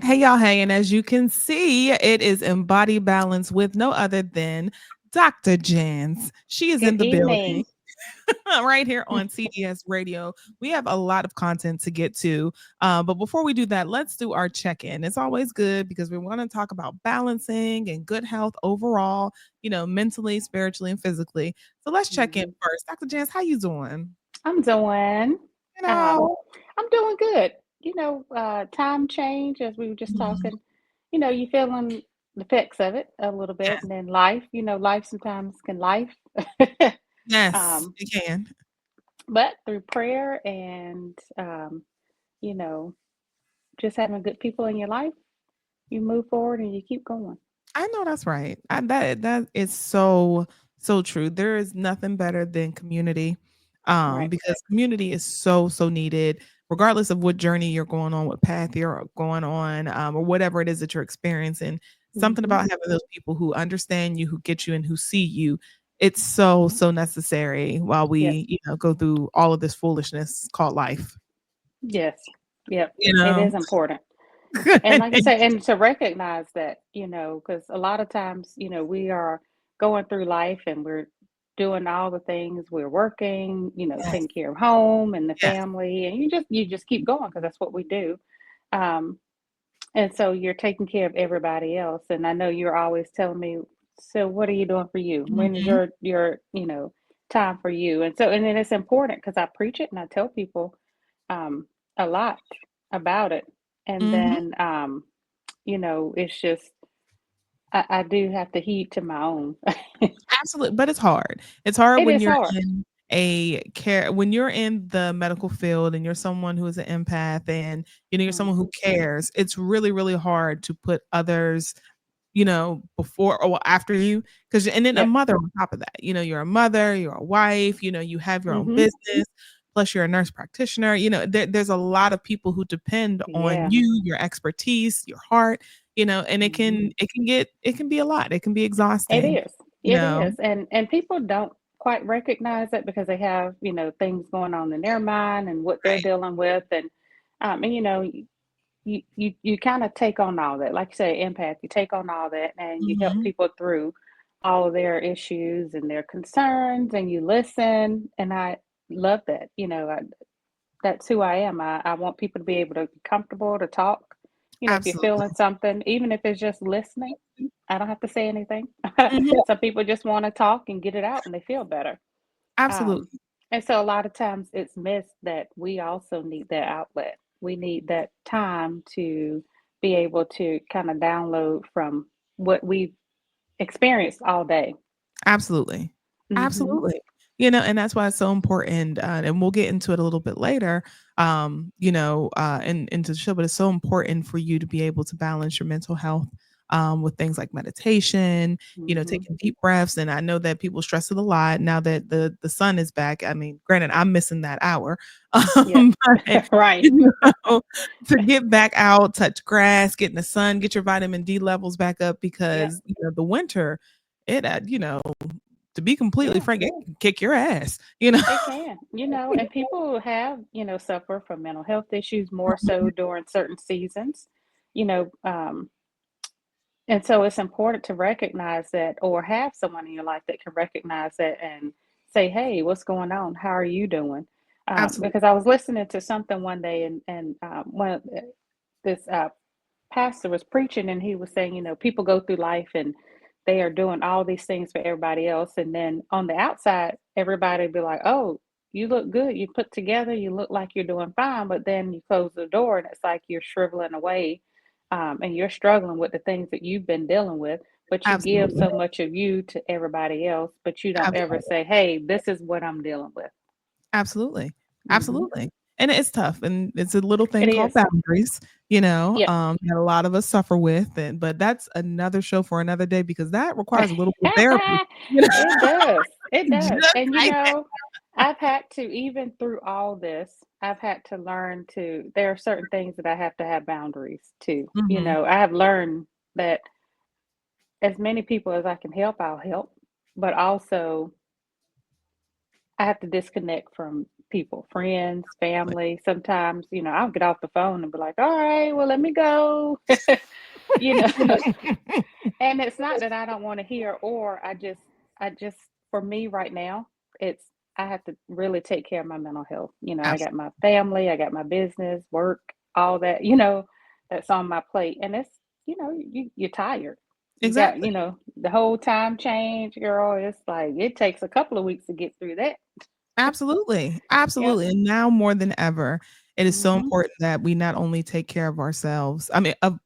Hey, y'all. Hey, and as you can see, it is Embody Balance with no other than Dr. Janze. She is Good in the building evening. right here on CDS Radio. We have a lot of content to get to. But before we do that, let's do our check in. It's always good because we want to talk about balancing and good health overall, mentally, spiritually, and physically. So let's check in Mhm. first. Dr. Janze, how you doing? I'm doing, You um, know, I'm doing good. Time change, as we were just Mhm. talking, you feeling the effects of it a little bit, Yes, and then life, life sometimes can life. yes, um, you can. but through prayer and, you know, just having good people in your life, you move forward and you keep going. I know that's right. That is so true. There is nothing better than community, Right. because community is so needed, regardless of what journey you're going on, what path you're going on, or whatever it is that you're experiencing. Something Hmm. about having those people who understand you, who get you, and who see you. It's so necessary while Yes. we go through all of this foolishness called life. Yes. Yep. You It know. is important. And like I say, and to recognize that, because a lot of times, we are going through life and we're doing all the things, we're working, Yes, taking care of home and the yes, family, and you just keep going because that's what we do. Um, and so you're taking care of everybody else. And I know you're always telling me, so what are you doing for you? When is mhm, your time for you? And then it's important because I preach it and I tell people um, a lot about it. And mhm. then, it's just, I do have to heed to my own. Absolutely, but it's hard. It's hard It when is you're hard. in a care when you're in the medical field and you're someone who is an empath and you're someone who Hmm. cares. It's really hard to put others before or after you, because and then a Yep. mother on top of that. You're a mother, you're a wife, you have your own Hmm. business, plus you're a nurse practitioner. There's a lot of people who depend on Yeah. you, your expertise, your heart, and it Hmm. can it can be a lot. It can be It exhausting, is. you It know. is. And people don't quite recognize it because they have, things going on in their mind and what they're Right. dealing with. And you kind of take on all that. Like you say, empath, you take on all that and you help Mhm. people through all of their issues and their concerns and you listen. And I love that. That's who I am. I want people to be able to be comfortable to talk. If you're feeling Absolutely. something, even if it's just listening, I don't have to say anything. Mhm. Some people just want to talk and get it out and they feel better. Um, Absolutely. and so a lot of times it's missed that we also need that outlet. We need that time to be able to kind of download from what we've experienced all day. Absolutely. Hmm. Absolutely. And that's why it's so important, and we'll get into it a little bit later, into the show, but it's so important for you to be able to balance your mental health, with things like meditation, Hmm. taking deep breaths. And I know that people stress it a lot now that the sun is back. I mean, granted, I'm missing that hour, Yep. but, Right. you know, to get back out, touch grass, get in the sun, get your vitamin D levels back up Yep. because, the winter, it, to be completely Yeah. frank, it can kick your ass. It can, and people have, suffer from mental health issues more so during certain seasons, you know, um, and so it's important to recognize that or have someone in your life that can recognize that and say, hey, what's going on? How are you doing? Absolutely. Because I was listening to something one day and one of this pastor was preaching and he was saying, people go through life and they are doing all these things for everybody else. And then on the outside, everybody be like, oh, you look good. You put together, you look like you're doing fine. But then you close the door and it's like you're shriveling away and you're struggling with the things that you've been dealing with. But you give Absolutely. so much of you to everybody else, but you don't ever Absolutely. say, hey, this is what I'm dealing with. Absolutely. Hmm. Absolutely. And it's tough, and it's a little It thing called is. boundaries, Yep. that a lot of us suffer with, and but that's another show for another day because that requires a little bit of therapy, you know? It does. It does. Just And like that. I've had to, even through all this, I've had to learn to, there are certain things that I have to have boundaries to. Mhm. I have learned that as many people as I can help, I'll help. But also, I have to disconnect from people, friends, family. Sometimes, I'll get off the phone and be like, all right, well, let me go. you know, and it's not that I don't want to hear, or I just, for me right now, it's, I have to really take care of my mental health. I got Absolutely. my family, I got my business, work, all that, that's on my plate. And it's, you're tired. You got, Exactly. the whole time change, girl. It's like it takes a couple of weeks to get through that. Absolutely. Yep. Absolutely. And now more than ever, it is so Hmm. important that we not only take care of ourselves, I mean, of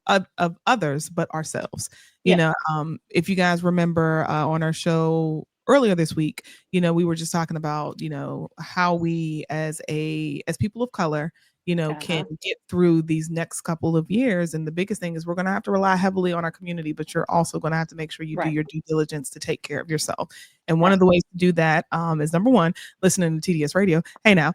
others, but ourselves. Yes. If you guys remember on our show earlier this week, we were just talking about, how we as people of color, can Uh-huh. get through these next couple of years. And the biggest thing is we're going to have to rely heavily on our community, but you're also going to have to make sure you do Right. your due diligence to take care of yourself. And one of Right. the ways to do that is number one, listening to TDS radio. Hey now.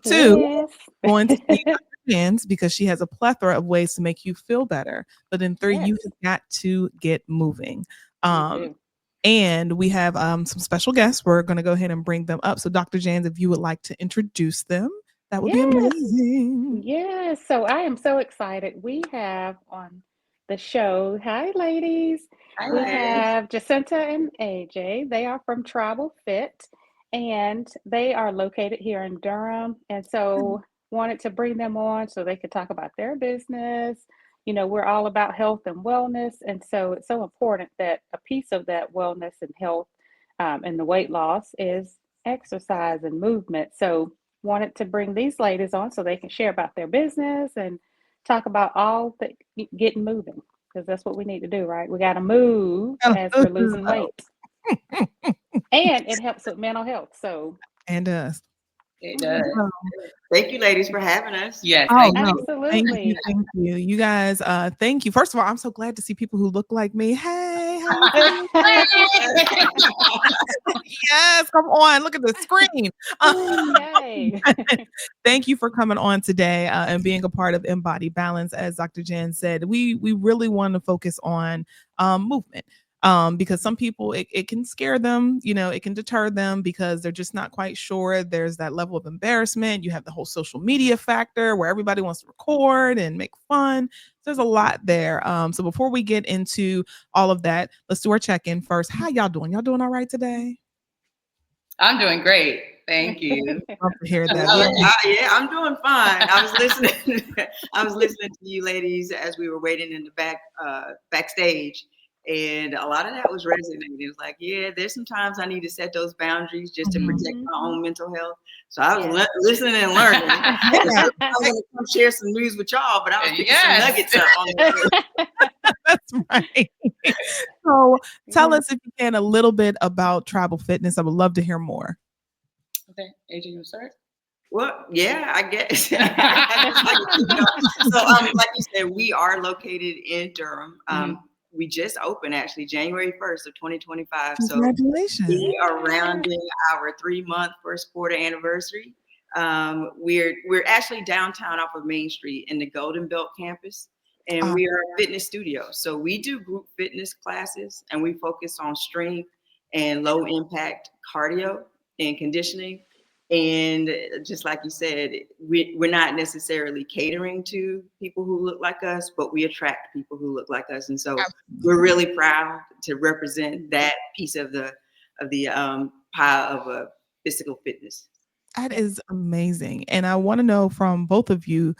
Two, Yes. going to see Dr. Janze because she has a plethora of ways to make you feel better. But then three, Yes, you have got to get moving. you Um, do. and we have some special guests. We're going to go ahead and bring them up. So, Dr. Janze, if you would like to introduce them, that would be Yes. amazing. Yes. So I am so excited. We have on the show, hi ladies. Hi, We ladies. have Jacinta and AJ. They are from Tribal Fit and they are located here in Durham. And so wanted to bring them on so they could talk about their business. We're all about health and wellness. And so it's so important that a piece of that wellness and health and the weight loss is exercise and movement. So wanted to bring these ladies on so they can share about their business and talk about all the getting moving because that's what we need to do, right? We got to move as we're losing weight, and it helps with mental health. So, And us. It does. Oh, Thank you, ladies, for having us. yeah, Yes, oh thank no. you. absolutely. Thank you. You guys, thank you. First of all, I'm so glad to see people who look like me. Hey, how you doing? Yes, come on, look at the screen. Yay. Thank you for coming on today and being a part of Embody Balance. As Dr. Jan said, we really want to focus on movement. Because some people it can scare them, it can deter them because they're just not quite sure. There's that level of embarrassment. You have the whole social media factor where everybody wants to record and make fun. So there's a lot there. So before we get into all of that, let's do our check-in first. How y'all doing? Y'all doing all right today? I'm doing great. Thank you. Love to hear that. Yeah, I'm doing fine. I was listening. I was listening to you ladies as we were waiting in the backstage, and a lot of that was resonating. It was like, yeah, there's some times I need to set those boundaries just to Mhm. protect my own mental health. So I was Yes. listening and learning. I Yeah, was going to come share some news with y'all, but I was picking some nuggets up on the that's right. So tell Yeah. us, if you can, a little bit about tribal fitness. I would love to hear more. Okay, AJ, you start. Well, yeah, I guess. So, like you said, we are located in Durham. We just opened actually January 1st of 2025. So Congratulations. we are Yeah. rounding our 3-month first quarter anniversary. We're actually downtown off of Main Street in the Golden Belt campus, and Uh, we are a fitness studio. So we do group fitness classes, and we focus on strength and low impact cardio and conditioning. And just like you said, we're not necessarily catering to people who look like us, but we attract people who look like us. And so absolutely. we're really proud to represent that piece of the pie of physical fitness. That Yes. is amazing. And I want to know from both of you,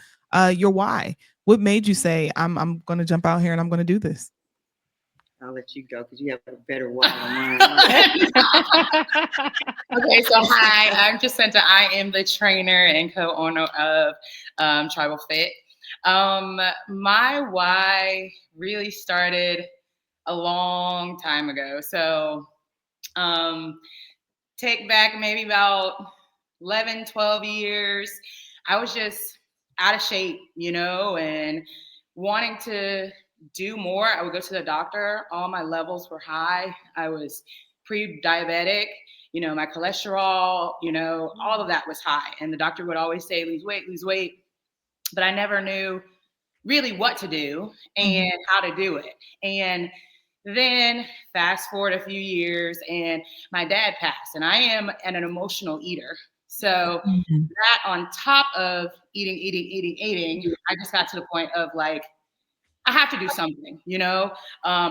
your why. What made you say, I'm going to jump out here and I'm going to do this? I'll let you go because you have a better why than mine. Okay, so hi, I'm Jacinta. I am the trainer and co-owner of Tribal Fit. My why really started a long time ago. So um, take back maybe about 11, 12 years. I was just out of shape, and wanting to do more. I would go to the doctor. All my levels were high. I was pre-diabetic. My cholesterol, all of that was high. And the doctor would always say, lose weight, lose weight. But I never knew really what to do and how to do it. And Then fast forward a few years and my dad passed, and I am an emotional eater. So Mhm. that on top of eating, I just got to the point of like, I have to do something,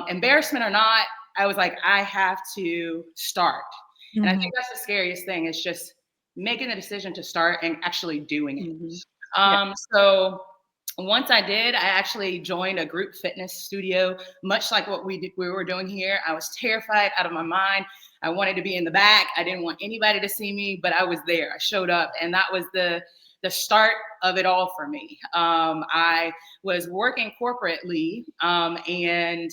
embarrassment or not. I was like, I have to start. And I Mhm. think that's the scariest thing is just making the decision to start and actually doing it. Yep. So once I did, I actually joined a group fitness studio, much like what we were doing here. I was terrified out of my mind. I wanted to be in the back. I didn't want anybody to see me, but I was there. I showed up, and that was the start of it all for me. I was working corporately, and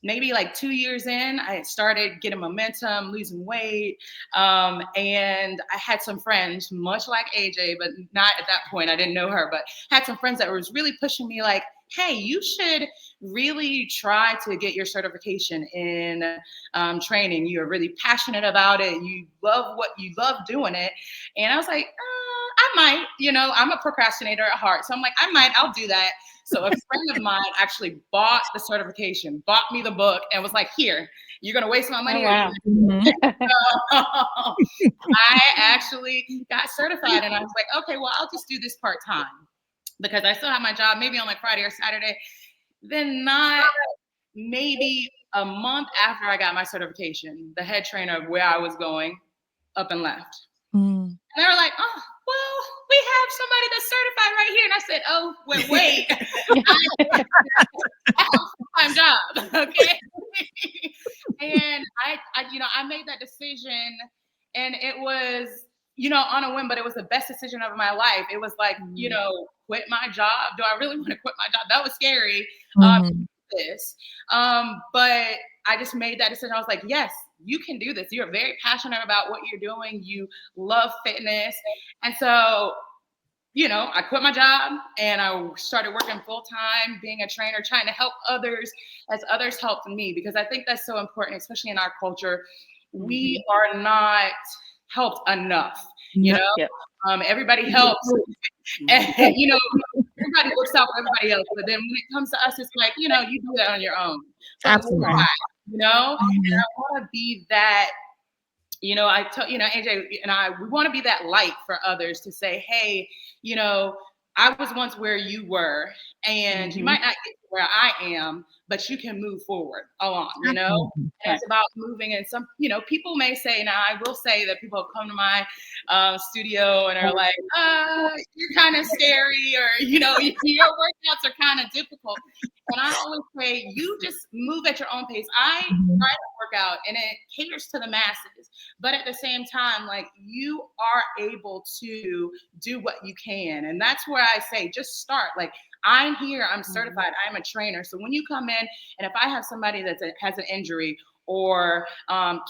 maybe like 2 years in, I had started getting momentum, losing weight. And I had some friends, much like AJ, but not at that point. I didn't know her, but had some friends that was really pushing me like, hey, you should really try to get your certification in training. You're really passionate about it. You love doing it. And I was like, I might, I'm a procrastinator at heart. So I'm like, I'll do that. So a friend of mine actually bought the certification, bought me the book, and was like, here, you're going to waste my money. Oh, wow. Mhm. I actually got certified, and I was like, okay, well, I'll just do this part-time because I still have my job maybe on like Friday or Saturday. Then not maybe a month after I got my certification, the head trainer of where I was going up and left. Mm. And they were like, oh, well, we have somebody that's certified right here. And I said, oh, wait, I have a full-time job, okay? And I made that decision, and it was, on a whim, but it was the best decision of my life. It was like, quit my job. Do I really want to quit my job? That was scary. Mhm. This, but I just made that decision. I was like, yes, you can do this. You're very passionate about what you're doing. You love fitness. And so, I quit my job and I started working full time, being a trainer, trying to help others as others helped me, because I think that's so important, especially in our culture. We are not helped enough, No. Yep. Everybody helps. And, everybody looks out for everybody else. But then when it comes to us, it's like, you do that on your own. So Absolutely. why? And I Mhm. want to be that, I tell, AJ and I, we want to be that light for others to say, hey, I was once where you were, and you might not get to where I am, but you can move forward along, Absolutely. And it's about moving. And some, people may say, now I will say that people have come to my studio and are like, you're kind of scary, or, your workouts are kind of difficult. And I always say, you just move at your own pace. I Mhm. try to work out, and it caters to the masses. But at the same time, like, you are able to do what you can. And that's where I say, just start. Like, I'm here, I'm certified, I'm a trainer. So when you come in, and if I have somebody that has an injury or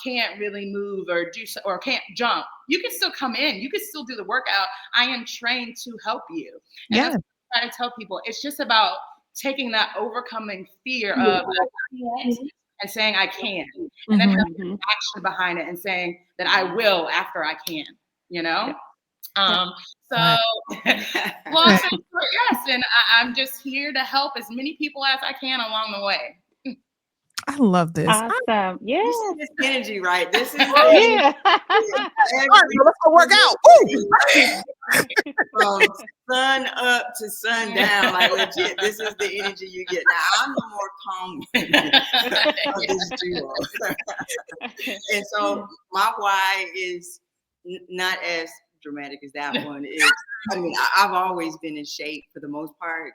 can't really move or or can't jump, you can still come in. You can still do the workout. I am trained to help you. And Yeah. that's what I try to tell people. It's just about taking that overcoming fear of I can't and saying I can. And then having action behind it and saying that I will after I can, you know? So Right. long story short, yes, and I'm just here to help as many people as I can along the way. I love this. Awesome. You Yes. see this energy, right? This is Yeah. All right, let's go work out. Woo! from sun up to sundown, like legit. This is the energy you get. Now I'm the more calm one of this duo, and so my why is not as dramatic as that one is. I mean, I've always been in shape for the most part.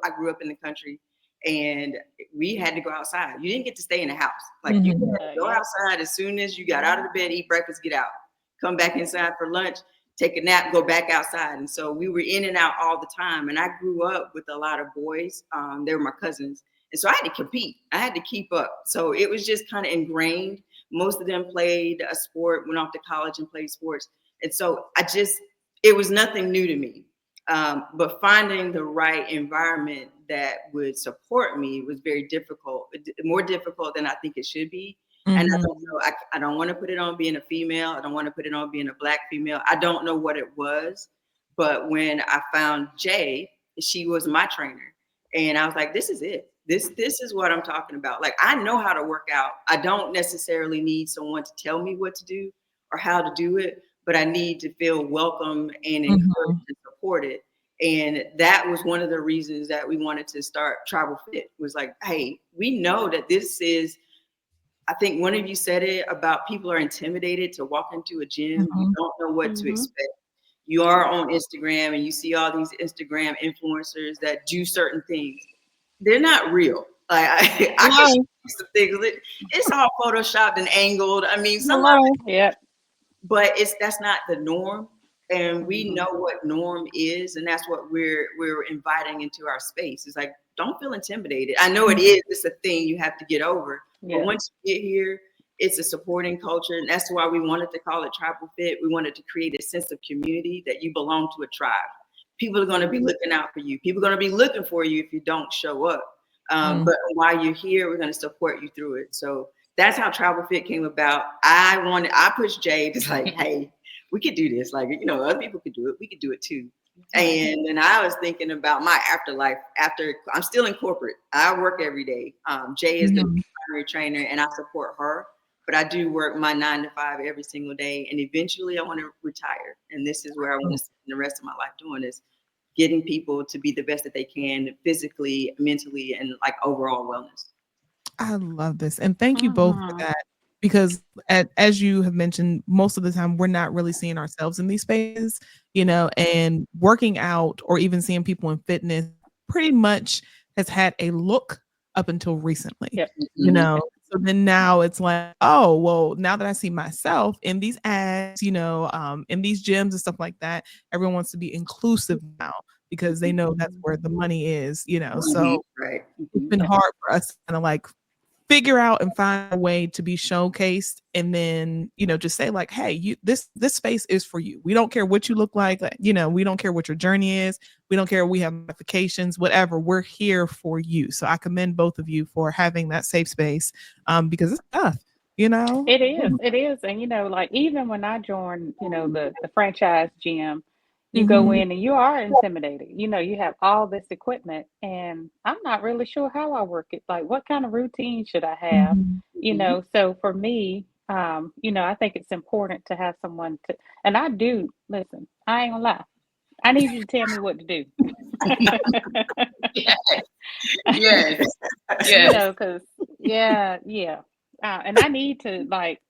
I grew up in the country, and we had to go outside. You didn't get to stay in the house. Like you had to go outside as soon as you got out of the bed, eat breakfast, get out, come back inside for lunch, take a nap, go back outside. And so we were in and out all the time. And I grew up with a lot of boys. They were my cousins. And so I had to compete. I had to keep up. So it was just kind of ingrained. Most of them played a sport, went off to college and played sports. And so it was nothing new to me. But finding the right environment that would support me was very difficult, more difficult than I think it should be. And I don't know, I don't want to put it on being a female. I don't want to put it on being a Black female. I don't know what it was. But when I found Jay, she was my trainer. And I was like, this is it. This is what I'm talking about. Like, I know how to work out. I don't necessarily need someone to tell me what to do or how to do it, but I need to feel welcome and encouraged and supported. And that was one of the reasons that we wanted to start Tribal Fit, was like, hey, we know that this is, I think one of you said it about people are intimidated to walk into a gym. You don't know what to expect. You are on Instagram and you see all these Instagram influencers that do certain things. They're not real. Like, I can show you some things. It's all photoshopped and angled. I mean, some of it, Yep. but that's not the norm. And we know what norm is, and that's what we're inviting into our space. It's like, don't feel intimidated. I know it is. It's a thing you have to get over. But once you get here, it's a supporting culture, and that's why we wanted to call it Tribal Fit. We wanted to create a sense of community, that you belong to a tribe. People are going to be looking out for you. People are going to be looking for you if you don't show up. But while you're here, we're going to support you through it. So that's how Tribal Fit came about. I pushed Jay to like, hey, we could do this. Like, other people could do it. We could do it too. And then I was thinking about my afterlife. After I'm still in corporate, I work every day. Jay is the primary trainer, and I support her. But I do work my 9 to 5 every single day. And eventually I want to retire. And this is where I want to spend the rest of my life doing, is getting people to be the best that they can, physically, mentally, and like overall wellness. I love this. And thank you both for that, because as you have mentioned, most of the time we're not really seeing ourselves in these spaces, and working out or even seeing people in fitness pretty much has had a look up until recently, So then now it's like, oh, well, now that I see myself in these ads, in these gyms and stuff like that, everyone wants to be inclusive now because they know that's where the money is, So it's been hard for us to kind of like figure out and find a way to be showcased, and then just say like, hey, this space is for you. We don't care what you look like, we don't care what your journey is, we don't care, we have modifications, whatever, we're here for you. So I commend both of you for having that safe space, because it's tough. It is. And like, even when I joined, the franchise gym, you go in and you are intimidated. You have all this equipment, and I'm not really sure how I work it. Like, what kind of routine should I have? So for me, I think it's important to have someone to, and I do listen, I ain't gonna lie. I need you to tell me what to do. Yes. Yes. Because yeah. And I need to like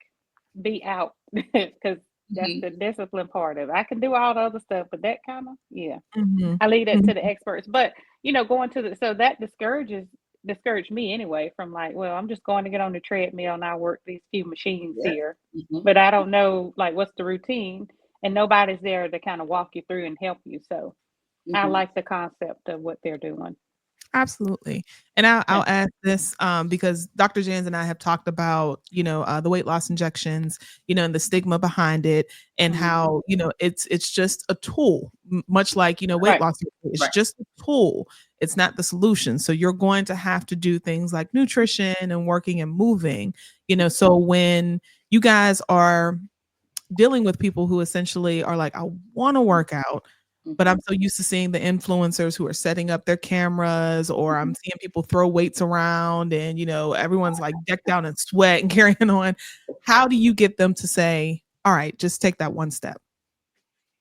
be out, because that's the discipline part of it. I can do all the other stuff, but that kind of, I leave that to the experts. But going to so that discouraged me anyway, from like, well, I'm just going to get on the treadmill and I work these few machines here, but I don't know like what's the routine, and nobody's there to kind of walk you through and help you. So I like the concept of what they're doing. Absolutely. And I'll add this, because Dr. Janze and I have talked about, the weight loss injections, and the stigma behind it, and how, it's just a tool, much like, weight loss. It's just a tool. It's not the solution. So you're going to have to do things like nutrition and working and moving, so when you guys are dealing with people who essentially are like, I want to work out, but I'm so used to seeing the influencers who are setting up their cameras, or I'm seeing people throw weights around and, everyone's like decked out in sweat and carrying on. How do you get them to say, all right, just take that one step?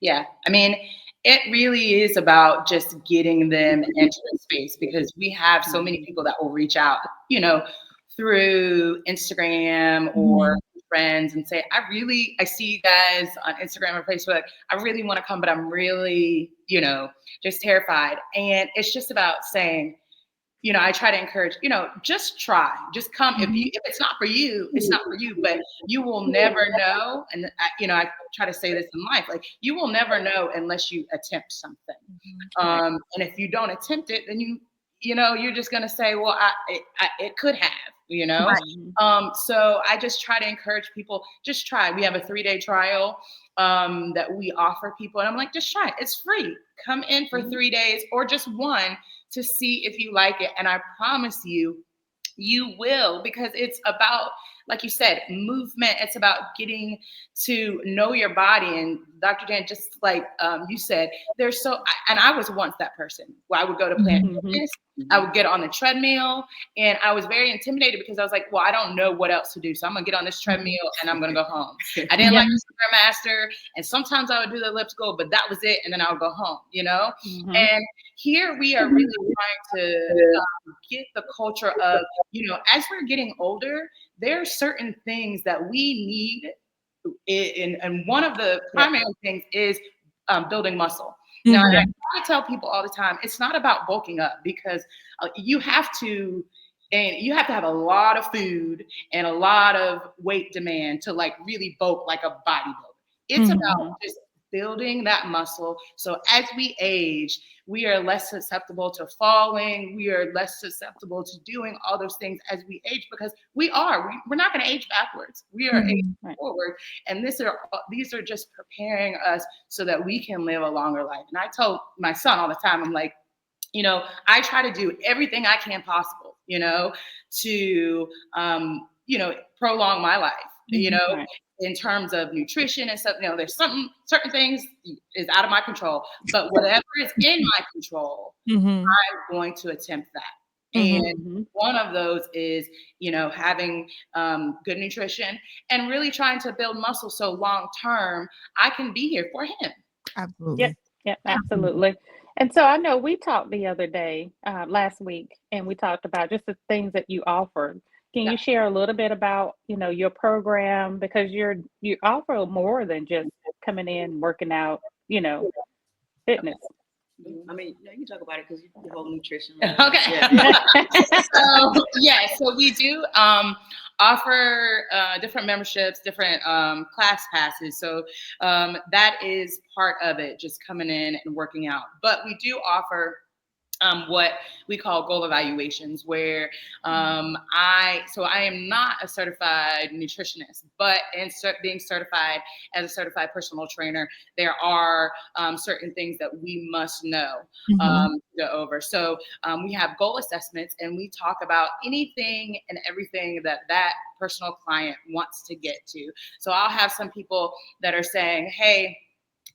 Yeah. I mean, it really is about just getting them into the space, because we have so many people that will reach out, through Instagram or friends and say, I see you guys on Instagram or Facebook. I really want to come, but I'm really, just terrified. And it's just about saying, I try to encourage, just try, just come. If it's not for you, it's not for you, but you will never know. And I try to say this in life, like, you will never know unless you attempt something. And if you don't attempt it, then you're just going to say, well, it could have, so I just try to encourage people, just try. We have a 3-day trial that we offer people. And I'm like, just try it. It's free. Come in for 3 days or just one to see if you like it. And I promise you, you will, because it's about like you said, movement. It's about getting to know your body. And Dr. Dan, just like you said, and I was once that person where I would go to Planet Fitness, I would get on the treadmill, and I was very intimidated because I was like, well, I don't know what else to do. So I'm gonna get on this treadmill and I'm gonna go home. I didn't like the Stairmaster, and sometimes I would do the elliptical, but that was it. And then I would go home, And here we are really trying to get the culture of, as we're getting older, there are certain things that we need. And one of the primary things is building muscle. Now, I try to tell people all the time, it's not about bulking up, because you have to have a lot of food and a lot of weight demand to like really bulk like a bodybuilder. It's about just building that muscle. So as we age, we are less susceptible to falling. We are less susceptible to doing all those things as we age, because we're not going to age backwards. We are aging forward. And these are just preparing us so that we can live a longer life. And I told my son all the time, I'm like, I try to do everything I can possible, to, prolong my life, in terms of nutrition and stuff. There's certain things is out of my control, but whatever is in my control, I'm going to attempt that. And one of those is, having good nutrition and really trying to build muscle so long term I can be here for him. Absolutely. Yep, absolutely. And so I know we talked the other day, last week, and we talked about just the things that you offered. Can you share a little bit about, your program? Because you offer more than just coming in, working out, fitness. I mean, you can talk about it because you do the whole nutrition. Okay. So we do offer different memberships, different class passes. So that is part of it, just coming in and working out. But we do offer what we call goal evaluations, where I am not a certified nutritionist, but being certified as a certified personal trainer, there are certain things that we must know to go over. So we have goal assessments, and we talk about anything and everything that personal client wants to get to. So I'll have some people that are saying, hey,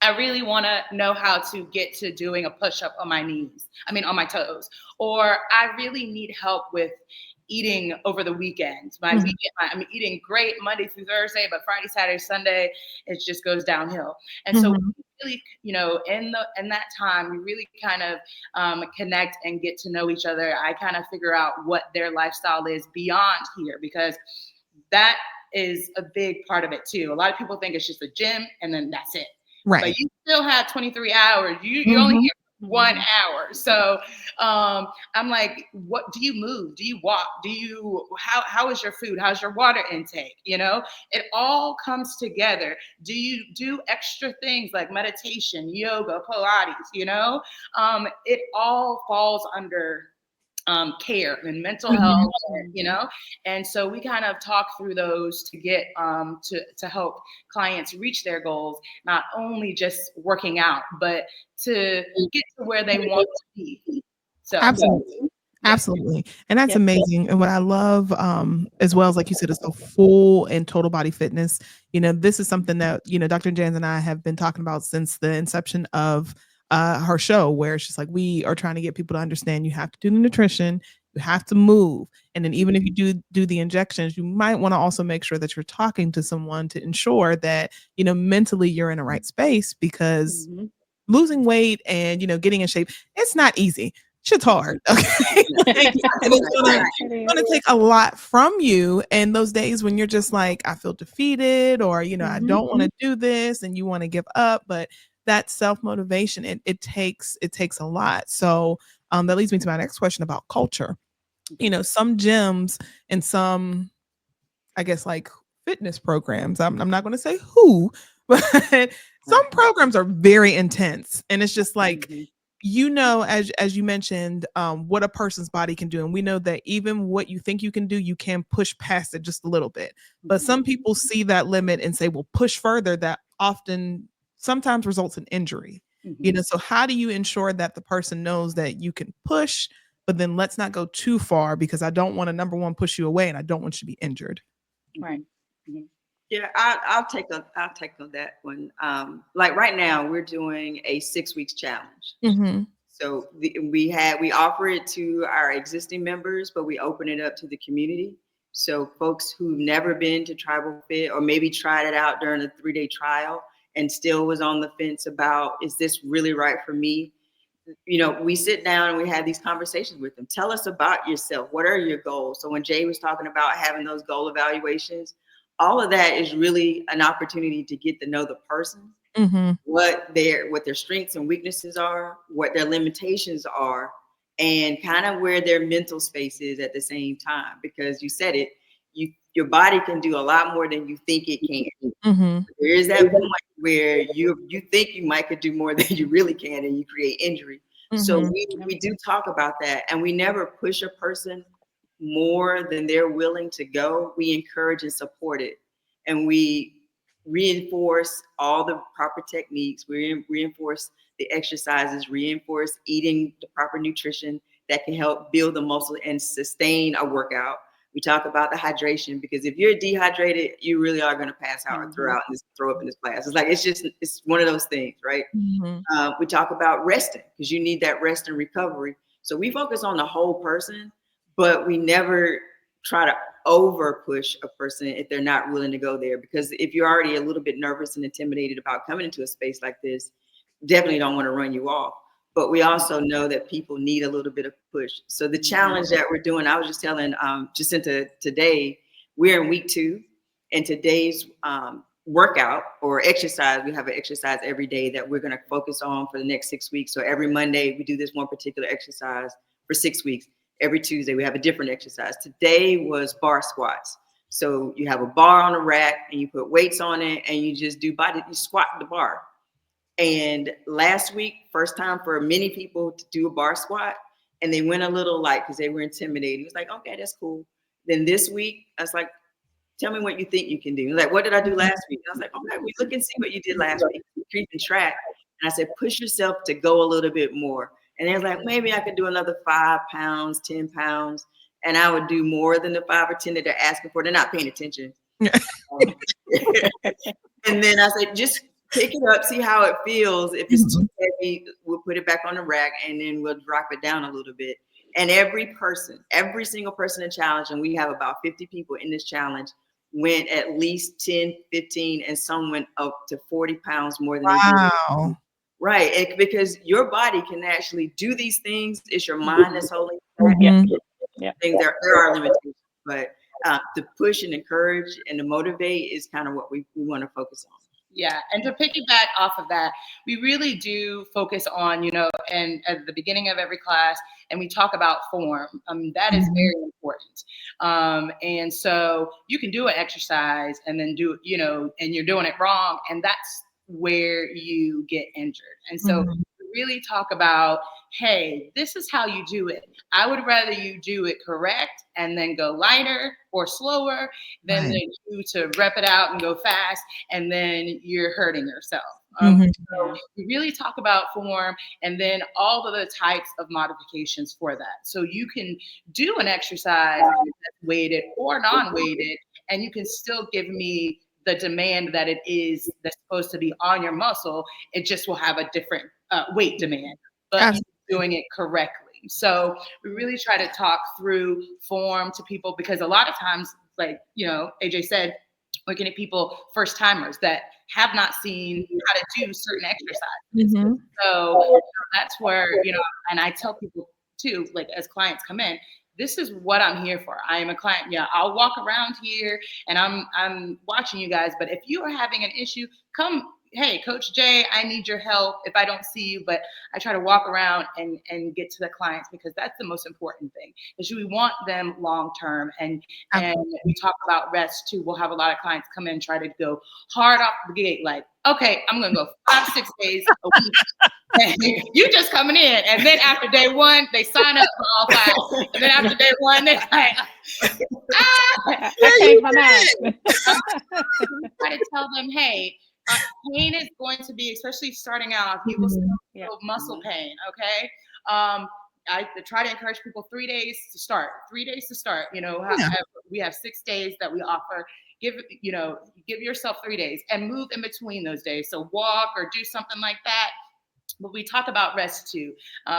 I really want to know how to get to doing a push-up on my toes. Or I really need help with eating over the weekend. I'm eating great Monday through Thursday, but Friday, Saturday, Sunday, it just goes downhill. And so we really, in that time, we really kind of connect and get to know each other. I kind of figure out what their lifestyle is beyond here, because that is a big part of it too. A lot of people think it's just a gym and then that's it. Right. But you still have 23 hours. You only get 1 hour. So I'm like, what do you move? Do you walk? How is your food? How's your water intake? It all comes together. Do you do extra things like meditation, yoga, Pilates? It all falls under care and mental health, and so we kind of talk through those to get to help clients reach their goals, not only just working out, but to get to where they want to be. So Absolutely. And that's amazing. And what I love, as well as, like you said, is a full and total body fitness. This is something that, Dr. Janze and I have been talking about since the inception of her show, where it's just like, we are trying to get people to understand you have to do the nutrition, you have to move. And then even if you do the injections, you might want to also make sure that you're talking to someone to ensure that, mentally you're in the right space, because losing weight and, getting in shape, it's not easy. Shit's hard. Okay. And it's gonna take a lot from you. And those days when you're just like, I feel defeated, or, I don't want to do this, and you want to give up, but that self-motivation, it takes a lot. So that leads me to my next question about culture. Some gyms and some, I guess, like fitness programs, I'm not going to say who, but some programs are very intense. And it's just like, as you mentioned, what a person's body can do. And we know that even what you think you can do, you can push past it just a little bit. But some people see that limit and say, well, push further. That sometimes results in injury. So how do you ensure that the person knows that you can push, but then let's not go too far, because I don't want to, number one, push you away, and I don't want you to be injured. Right. Yeah, I'll take on that one. Like right now, we're doing a 6 weeks challenge. Mm-hmm. So we offer it to our existing members, but we open it up to the community. So folks who've never been to Tribal Fit or maybe tried it out during a 3-day trial and still was on the fence about, is this really right for me? You know, we sit down and we have these conversations with them. Tell us about yourself. What are your goals? So when Jay was talking about having those goal evaluations, all of that is really an opportunity to get to know the person, Mm-hmm. what their strengths and weaknesses are, what their limitations are, and kind of where their mental space is at the same time. Because you said it, your body can do a lot more than you think it can. Mm-hmm. There is that point where you think you might could do more than you really can, and you create injury. So Mm-hmm. we do talk about that, and we never push a person more than they're willing to go. We encourage and support it, and we reinforce all the proper techniques. We reinforce the exercises, reinforce eating the proper nutrition that can help build the muscle and sustain a workout. We talk about the hydration, because if you're dehydrated, you really are going to pass out or throw up in this class. It's like, it's one of those things, right? Mm-hmm. We talk about resting, because you need that rest and recovery. So we focus on the whole person, but we never try to over push a person if they're not willing to go there. Because if you're already a little bit nervous and intimidated about coming into a space like this, definitely don't want to run you off. But we also know that people need a little bit of push. So the challenge that we're doing, I was just telling Jacinta today, we're in week 2, and today's workout or exercise, we have an exercise every day that we're going to focus on for the next 6 weeks. So every Monday we do this one particular exercise for 6 weeks. Every Tuesday we have a different exercise. Today was bar squats. So you have a bar on a rack and you put weights on it and you just you squat the bar. And last week, first time for many people to do a bar squat, and they went a little light because they were intimidated. It was like, okay, that's cool. Then this week, I was like, tell me what you think you can do. Like, what did I do last week? And I was like, okay, we look and see what you did last week. Keeping track. And I said, push yourself to go a little bit more. And they was like, maybe I could do another 5 pounds, 10 pounds. And I would do more than the 5 or 10 that they're asking for. They're not paying attention. And then I said, just pick it up, see how it feels. If it's too heavy, we'll put it back on the rack and then we'll drop it down a little bit. And every single person in challenge, and we have about 50 people in this challenge, went at least 10, 15, and some went up to 40 pounds more than they did. Right. And because your body can actually do these things. It's your mind that's holding things. There are limitations, but to push and encourage and to motivate is kind of what we want to focus on. Yeah, and to piggyback off of that, we really do focus on, and at the beginning of every class, and we talk about form. That is very important. And so you can do an exercise and then do, and you're doing it wrong, and that's where you get injured. And so we really talk about, hey, this is how you do it. I would rather you do it correct and then go lighter or slower than you to rep it out and go fast and then you're hurting yourself. So we really talk about form and then all of the types of modifications for that. So you can do an exercise that's weighted or non-weighted, and you can still give me the demand that it is that's supposed to be on your muscle. It just will have a different weight demand, but doing it correctly. So we really try to talk through form to people, because a lot of times, like, AJ said, we're getting people first timers that have not seen how to do certain exercises. So that's where, and I tell people too, like as clients come in, this is what I'm here for. I am a client. Yeah, I'll walk around here and I'm watching you guys. But if you are having an issue, come. Hey, Coach Jay, I need your help if I don't see you. But I try to walk around and get to the clients, because that's the most important thing. Is we want them long term. And we talk about rest too. We'll have a lot of clients come in and try to go hard off the gate, like, okay, I'm gonna go 5-6 days a week. You just coming in, and then after day 1, they sign up for all 5, and then after day 1, they're like, I changed my mind. Try to tell them, hey, pain is going to be, especially starting out, people still feel muscle pain, okay? I try to encourage people 3 days to start. 3 days to start. Yeah. We have 6 days that we offer. Give yourself 3 days and move in between those days. So walk or do something like that. But we talk about rest too,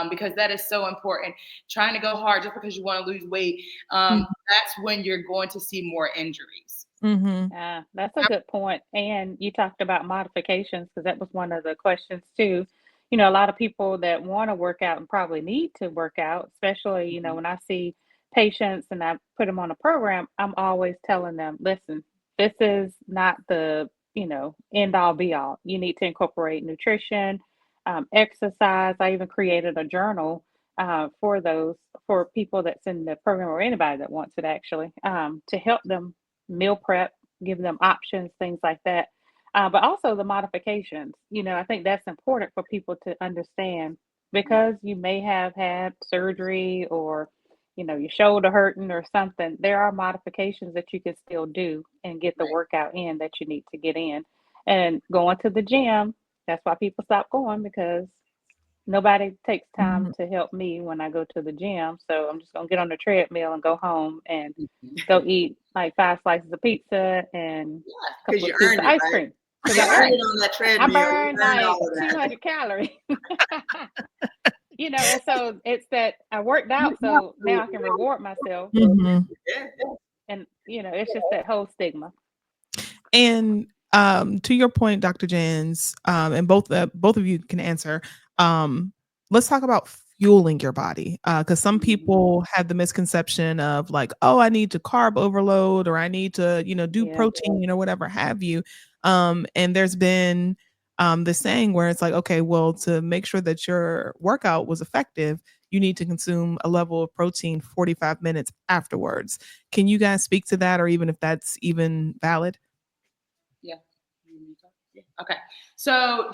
because that is so important. Trying to go hard just because you want to lose weight, that's when you're going to see more injuries. Mm-hmm. That's a good point. And you talked about modifications because that was one of the questions too. A lot of people that want to work out and probably need to work out, especially, when I see patients and I put them on a program, I'm always telling them, listen, this is not the, end all be all. You need to incorporate nutrition, exercise. I even created a journal for people that's in the program or anybody that wants it actually, to help them meal prep, give them options, things like that. But also the modifications. I think that's important for people to understand because you may have had surgery or, your shoulder hurting or something. There are modifications that you can still do and get the Right. workout in that you need to get in. And going to the gym, that's why people stop going because nobody takes time Mm-hmm. to help me when I go to the gym. So I'm just gonna get on the treadmill and go home and Mhm. go eat like 5 slices of pizza and Yeah, a because couple you of scoops earned of it, ice right? cream. Because You I earned earned it it. on that I treadmill. You burned earned like all of that. 200 calories. And so it's that I worked out, so now I can reward myself. Mm-hmm. Yeah. And it's just that whole stigma. And to your point, Dr. Jans, and both of you can answer. Let's talk about fueling your body, because some people have the misconception of like, oh, I need to carb overload, or I need to, do Yeah. protein or whatever have you. And there's been the saying where it's like, okay, well, to make sure that your workout was effective, you need to consume a level of protein 45 minutes afterwards. Can you guys speak to that, or even if that's even valid? Yeah. Yeah. Okay. So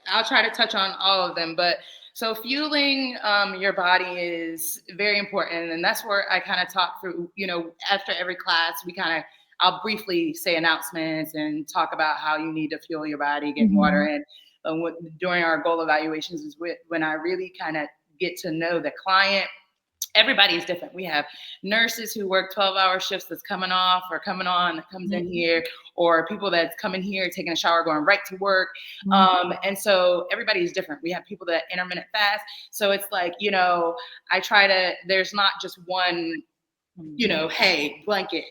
I'll try to touch on all of them, but so fueling your body is very important. And that's where I kind of talk through, after every class, I'll briefly say announcements and talk about how you need to fuel your body, get water Mhm. in. During our goal evaluations is when I really kind of get to know the client. Everybody is different. We have nurses who work 12-hour shifts that's coming off or coming on that comes in here, or people that's coming here, taking a shower, going right to work. Mhm. And so everybody is different. We have people that intermittent fast. So it's like, there's not just one, hey, blanket,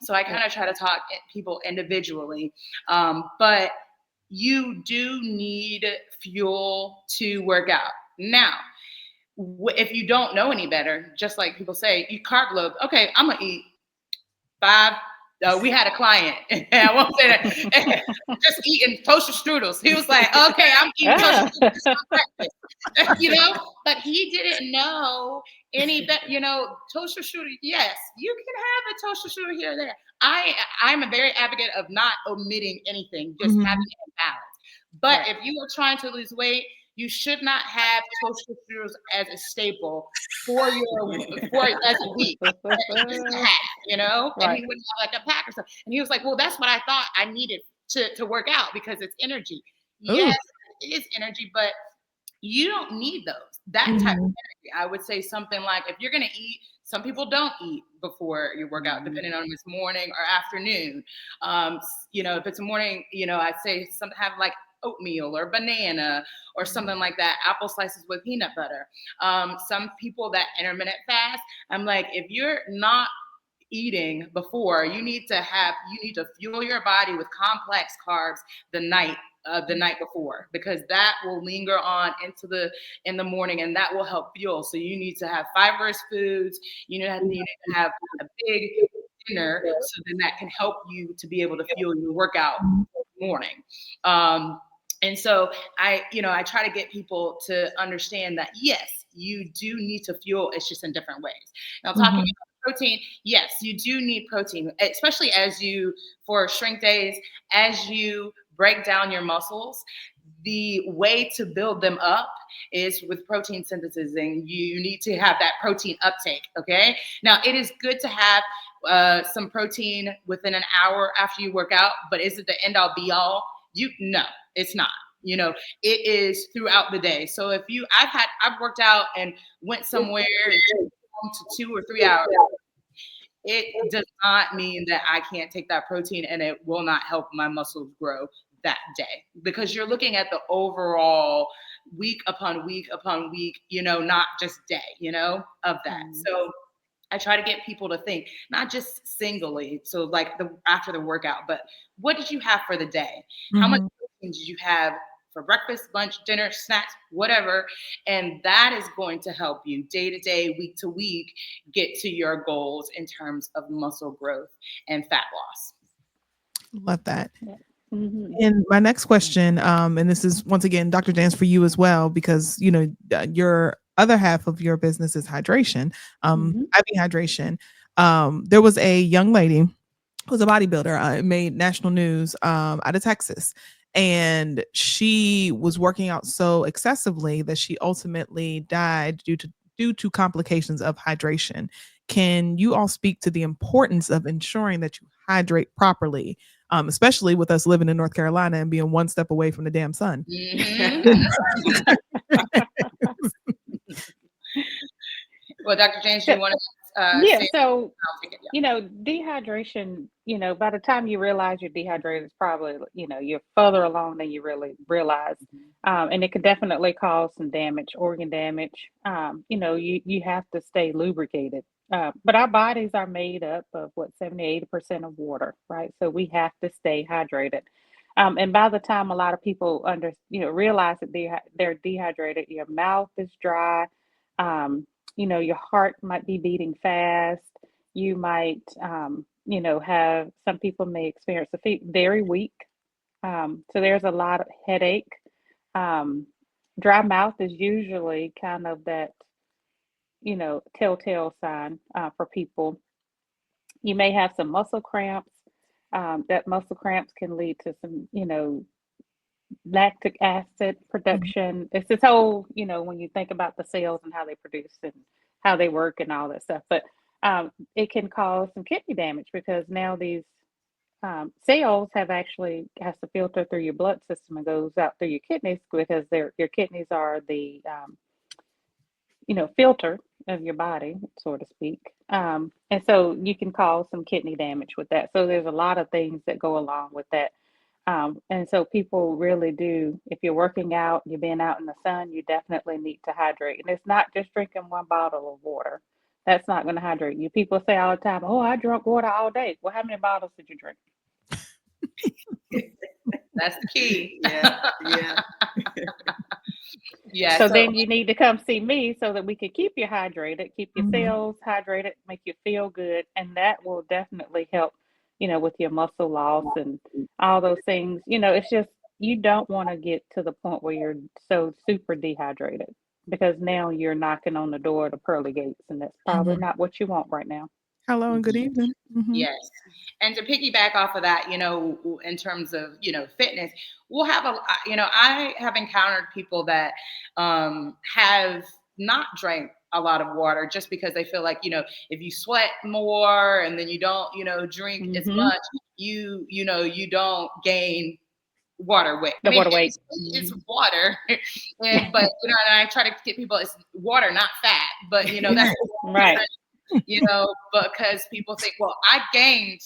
So I kind of try to talk people individually. But you do need fuel to work out. Now, if you don't know any better, just like people say, you carb load. Okay, I'm gonna eat 5. We had a client, and I won't say that, just eating toaster strudels. He was like, "Okay, I'm eating toaster Ah. strudels for breakfast," but he didn't know any better. Toaster strudel. Yes, you can have a toaster strudel here or there. I'm a very advocate of not omitting anything, just having Mhm. it in balance. But Right. if you are trying to lose weight, you should not have toaster strudels as a staple as a week, at least a half, and Right. he would have like a pack or something. And he was like, well, that's what I thought I needed to work out because it's energy. Ooh. Yes, it is energy, but you don't need that type of Mhm. energy. I would say something like if you're going to eat, some people don't eat before your workout, depending on if it's morning or afternoon. If it's a morning, I'd say have like oatmeal or banana or something like that, apple slices with peanut butter. Some people that intermittent fast, I'm like, if you're not eating before, you need to fuel your body with complex carbs the night before, because that will linger on in the morning, and that will help fuel. So you need to have fibrous foods. You need to have a big dinner, so then that can help you to be able to fuel your workout in the morning. And so I try to get people to understand that yes, you do need to fuel. It's just in different ways. Now, talking Mhm. about protein, yes, you do need protein, especially for shrink days, as you break down your muscles. The way to build them up is with protein synthesis, and you need to have that protein uptake. Okay. Now, it is good to have some protein within an hour after you work out, but is it the end all be all? No, it's not. It is throughout the day. So I've worked out and went somewhere home to 2 or 3 hours. It does not mean that I can't take that protein and it will not help my muscles grow that day, because you're looking at the overall week upon week upon week, not just day, of that. So I try to get people to think not just singly, so like after the workout, but what did you have for the day? How much protein did you have for breakfast, lunch, dinner, snacks, whatever? And that is going to help you day to day, week to week, get to your goals in terms of muscle growth and fat loss. Love that. Yeah. Mm-hmm. And my next question, and this is once again, Dr. Janze, for you as well, because your other half of your business is hydration, IV hydration. There was a young lady who was a bodybuilder, made national news out of Texas, and she was working out so excessively that she ultimately died due to complications of hydration. Can you all speak to the importance of ensuring that you hydrate properly? Especially with us living in North Carolina and being one step away from the damn sun. Well, Dr. Janze, you want to yeah, say so yeah. Dehydration, by the time you realize you're dehydrated, it's probably, you're further along than you really realize. And it could definitely cause some damage, organ damage. You have to stay lubricated. But our bodies are made up of 70-80% of water, right? So we have to stay hydrated. And by the time a lot of people realize that they're dehydrated, your mouth is dry. Your heart might be beating fast. You might, have some people may experience the feet very weak. So there's a lot of headache. Dry mouth is usually kind of that, telltale sign for people. You may have some muscle cramps. That muscle cramps can lead to some, lactic acid production. It's this whole, when you think about the cells and how they produce and how they work and all that stuff. But it can cause some kidney damage, because now these cells has to filter through your blood system and goes out through your kidneys, because your kidneys are the filter of your body, so to speak. And so you can cause some kidney damage with that. So there's a lot of things that go along with that. And so people really do, if you're working out, you're being out in the sun, you definitely need to hydrate. And it's not just drinking one bottle of water. That's not going to hydrate you. People say all the time, oh, I drank water all day. Well, how many bottles did you drink? That's the key. Yeah. Yeah. So then you need to come see me so that we can keep you hydrated, keep your cells hydrated, make you feel good. And that will definitely help, with your muscle loss and all those things. It's just, you don't want to get to the point where you're so super dehydrated, because now you're knocking on the door of the pearly gates, and that's probably not what you want right now. Hello and good evening. Yes. And to piggyback off of that, in terms of, fitness, we'll have I have encountered people that have not drank a lot of water just because they feel like, if you sweat more and then you don't, drink as much, you don't gain water weight. The water weight. It's water. But, and I try to get people, it's water, not fat. But, that's right. Because people think, well, I gained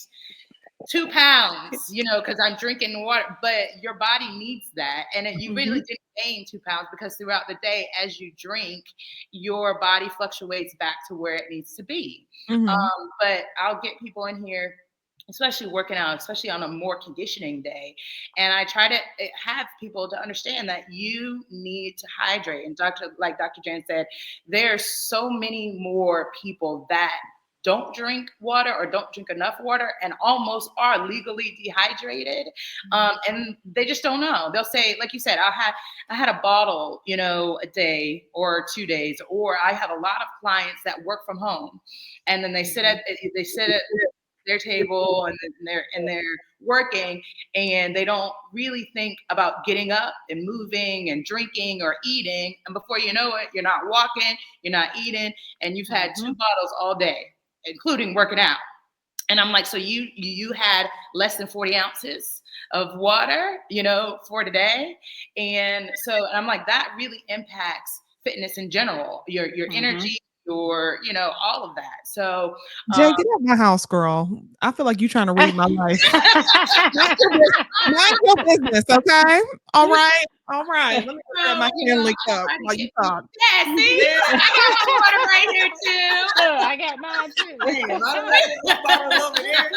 2 pounds, because I'm drinking water, but your body needs that. And you really didn't gain 2 pounds, because throughout the day, as you drink, your body fluctuates back to where it needs to be. But I'll get people in here, especially working out, especially on a more conditioning day. And I try to have people to understand that you need to hydrate. And like Dr. Janze said, there's so many more people that don't drink water or don't drink enough water and almost are legally dehydrated. And they just don't know. They'll say, like you said, I had a bottle, a day or 2 days, or I have a lot of clients that work from home, and then they sit at their table and they're working, and they don't really think about getting up and moving and drinking or eating. And before you know it, you're not walking, you're not eating, and you've had 2 bottles all day, including working out. And I'm like, so you had less than 40 ounces of water, for today. And so I'm like, that really impacts fitness in general, your energy, your, all of that. So Jay, get out my house, girl. I feel like you trying to read my life. Mind your business, okay? All right. Let me grab my hand licked up while you talk. Yeah, see? I got my water right here too. Look, I got mine too. Hey, my bottle's over there.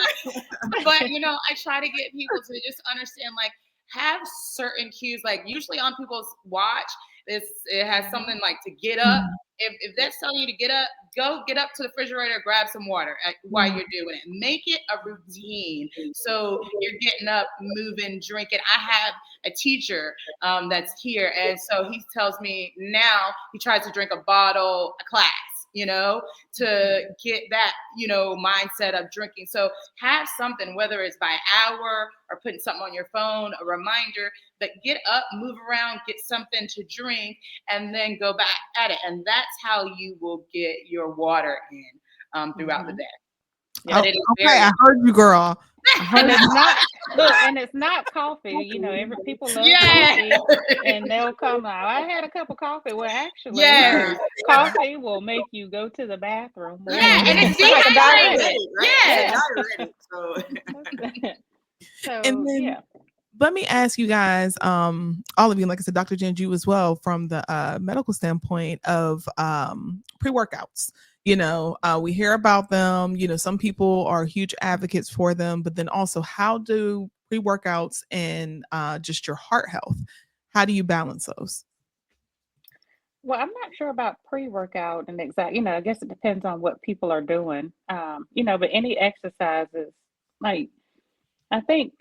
But I try to get people to just understand, like, have certain cues. Like, usually on people's watch, it has something like to get up. If that's telling you to get up, go get up to the refrigerator, grab some water while you're doing it. Make it a routine. So you're getting up, moving, drinking. I have a teacher that's here, and so he tells me now he tries to drink a bottle a class, to get that, mindset of drinking. So have something, whether it's by hour or putting something on your phone, a reminder that get up, move around, get something to drink, and then go back at it. And that's how you will get your water in throughout the day. Yeah, okay, I heard you, girl. And it's not and it's not coffee. Every people love coffee, and they'll come out. I had a cup of coffee. Well, actually, coffee will make you go to the bathroom. And it's like a diuretic. So, and then, let me ask you guys, all of you, like I said, Dr. Janze, you as well, from the medical standpoint of pre-workouts. We hear about them. Some people are huge advocates for them, but then also, how do pre-workouts and just your heart health, how do you balance those? Well, I'm not sure about pre-workout and exact, I guess it depends on what people are doing. But any exercises, like, I think,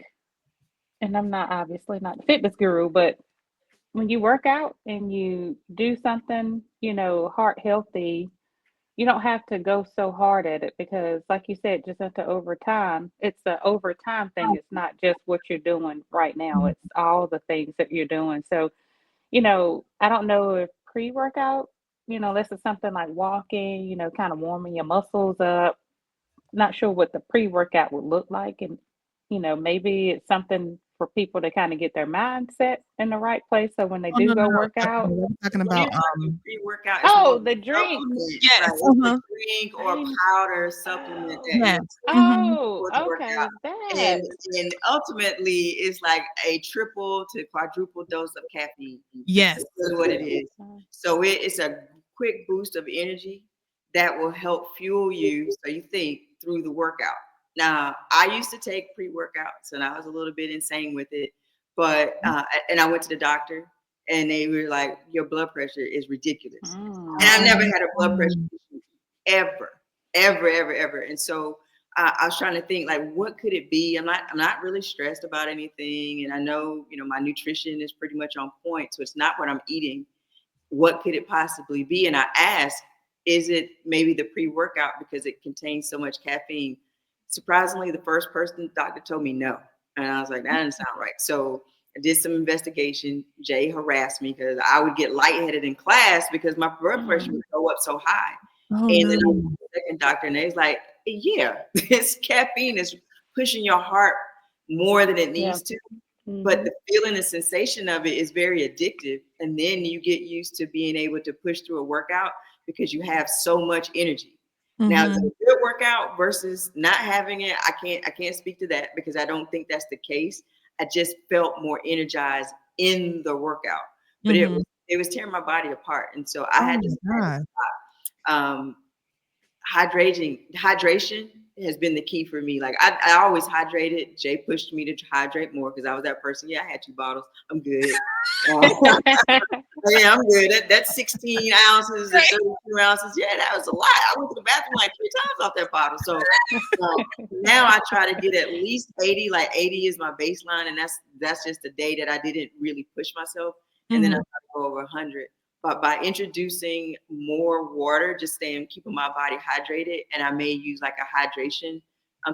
and I'm not obviously not the fitness guru, but when you work out and you do something, heart healthy, you don't have to go so hard at it, because like you said, just over time, it's the over time thing. It's not just what you're doing right now. It's all the things that you're doing. So, I don't know if pre-workout, this is something like walking, kind of warming your muscles up. Not sure what the pre-workout would look like. And, maybe it's something for people to kind of get their mindset in the right place. So when they do go work out. I'm talking about pre-workout. Oh, the drink. Yes. Right? Drink or powder supplement. Yes. Oh, okay. That. And ultimately, it's like a triple to quadruple dose of caffeine. Yes. That's really what it is. So it's a quick boost of energy that will help fuel you, so you think, through the workout. Now, I used to take pre-workouts, and I was a little bit insane with it, but and I went to the doctor, and they were like, "Your blood pressure is ridiculous." And I've never had a blood pressure issue ever. And so I was trying to think, like, what could it be? I'm not really stressed about anything, and I know, my nutrition is pretty much on point, so it's not what I'm eating. What could it possibly be? And I asked, is it maybe the pre-workout because it contains so much caffeine? Surprisingly, the first person, the doctor told me no. And I was like, that doesn't sound right. So I did some investigation. Jay harassed me because I would get lightheaded in class because my blood pressure would go up so high. And then I went to the second doctor, and they was like, yeah, this caffeine is pushing your heart more than it needs to. But the feeling and sensation of it is very addictive. And then you get used to being able to push through a workout because you have so much energy. Now, the good workout versus not having it, I can't speak to that because I don't think that's the case. I just felt more energized in the workout, but it was tearing my body apart, and so I had to stop. Hydration has been the key for me. Like I always hydrated. Jay pushed me to hydrate more because I was that person. Yeah, I had 2 bottles. I'm good. Yeah, I'm good. That's 16 ounces or 32 ounces. Yeah, that was a lot. I went to the bathroom like 3 times off that bottle. So now I try to get at least 80. Like 80 is my baseline, and that's just the day that I didn't really push myself. And then I try to go over 100. But by introducing more water, just keeping my body hydrated, and I may use like a hydration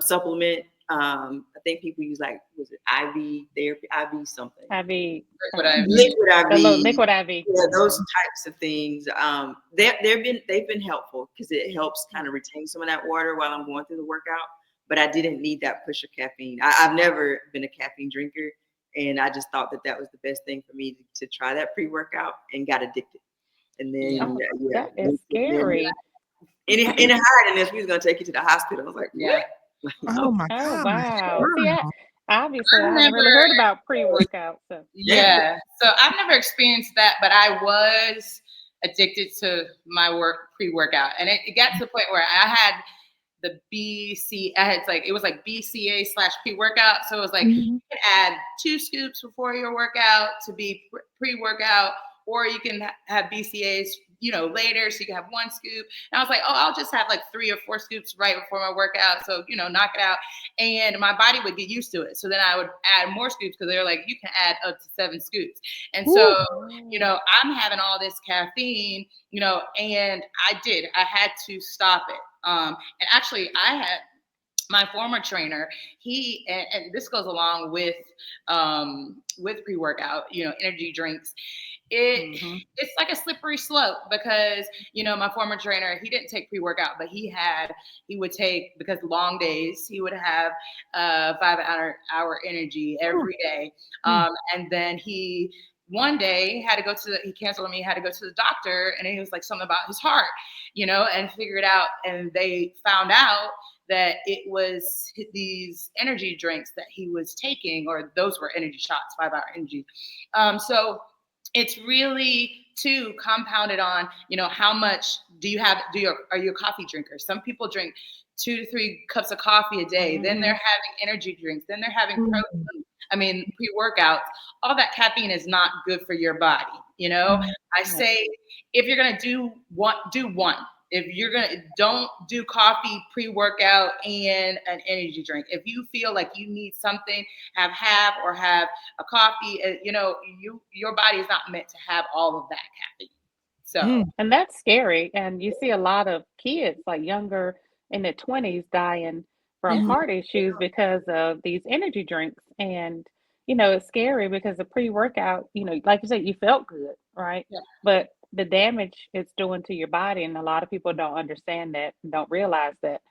supplement. I think people use was it IV therapy, IV something? IV. Liquid IV. Liquid IV. Yeah, those types of things. They've been helpful because it helps kind of retain some of that water while I'm going through the workout. but I didn't need that push of caffeine. I've never been a caffeine drinker, and I just thought that was the best thing for me to try that pre-workout, and got addicted. And then, Oh, that is scary. any higher than this, we was gonna take you to the hospital. I was like, Yeah. what? Oh my Oh, gosh. wow. See, Wow. obviously, I haven't really never- heard about pre-workout. So, Yeah. So I've never experienced that, but I was addicted to my pre-workout. And it got to the point where I had the it was like BCA / pre-workout. So it was like Mhm. you can add 2 scoops before your workout to be pre-workout, or you can have BCAs, later, so you can have 1 scoop. And I was like, oh, I'll just have like 3 or 4 scoops right before my workout. So, knock it out. And my body would get used to it. So then I would add more scoops because they're like, you can add up to 7 scoops. And so, I'm having all this caffeine, and I had to stop it. And actually I had my former trainer, and this goes along with pre-workout, energy drinks. It's like a slippery slope because my former trainer, he didn't take pre-workout, but he would take, because long days, he would have 5-hour energy every day. And then he one day he canceled on me, had to go to the doctor, and he was like something about his heart, and figured out, and they found out that it was these energy drinks that he was taking, or those were energy shots, 5-hour energy. So it's really too compounded on, how much are you a coffee drinker? Some people drink 2 to 3 cups of coffee a day. Then they're having energy drinks. Then they're having protein. Pre-workouts. All that caffeine is not good for your body. I say, if you're going to do one. If you're don't do coffee, pre-workout, and an energy drink. If you feel like you need something, have a coffee. Your body is not meant to have all of that caffeine. So, and that's scary. And you see a lot of kids, like younger in their 20s, dying from heart issues because of these energy drinks. And it's scary because the pre-workout, like you said, you felt good, right? Yeah. But the damage it's doing to your body, and a lot of people don't understand that, and don't realize that,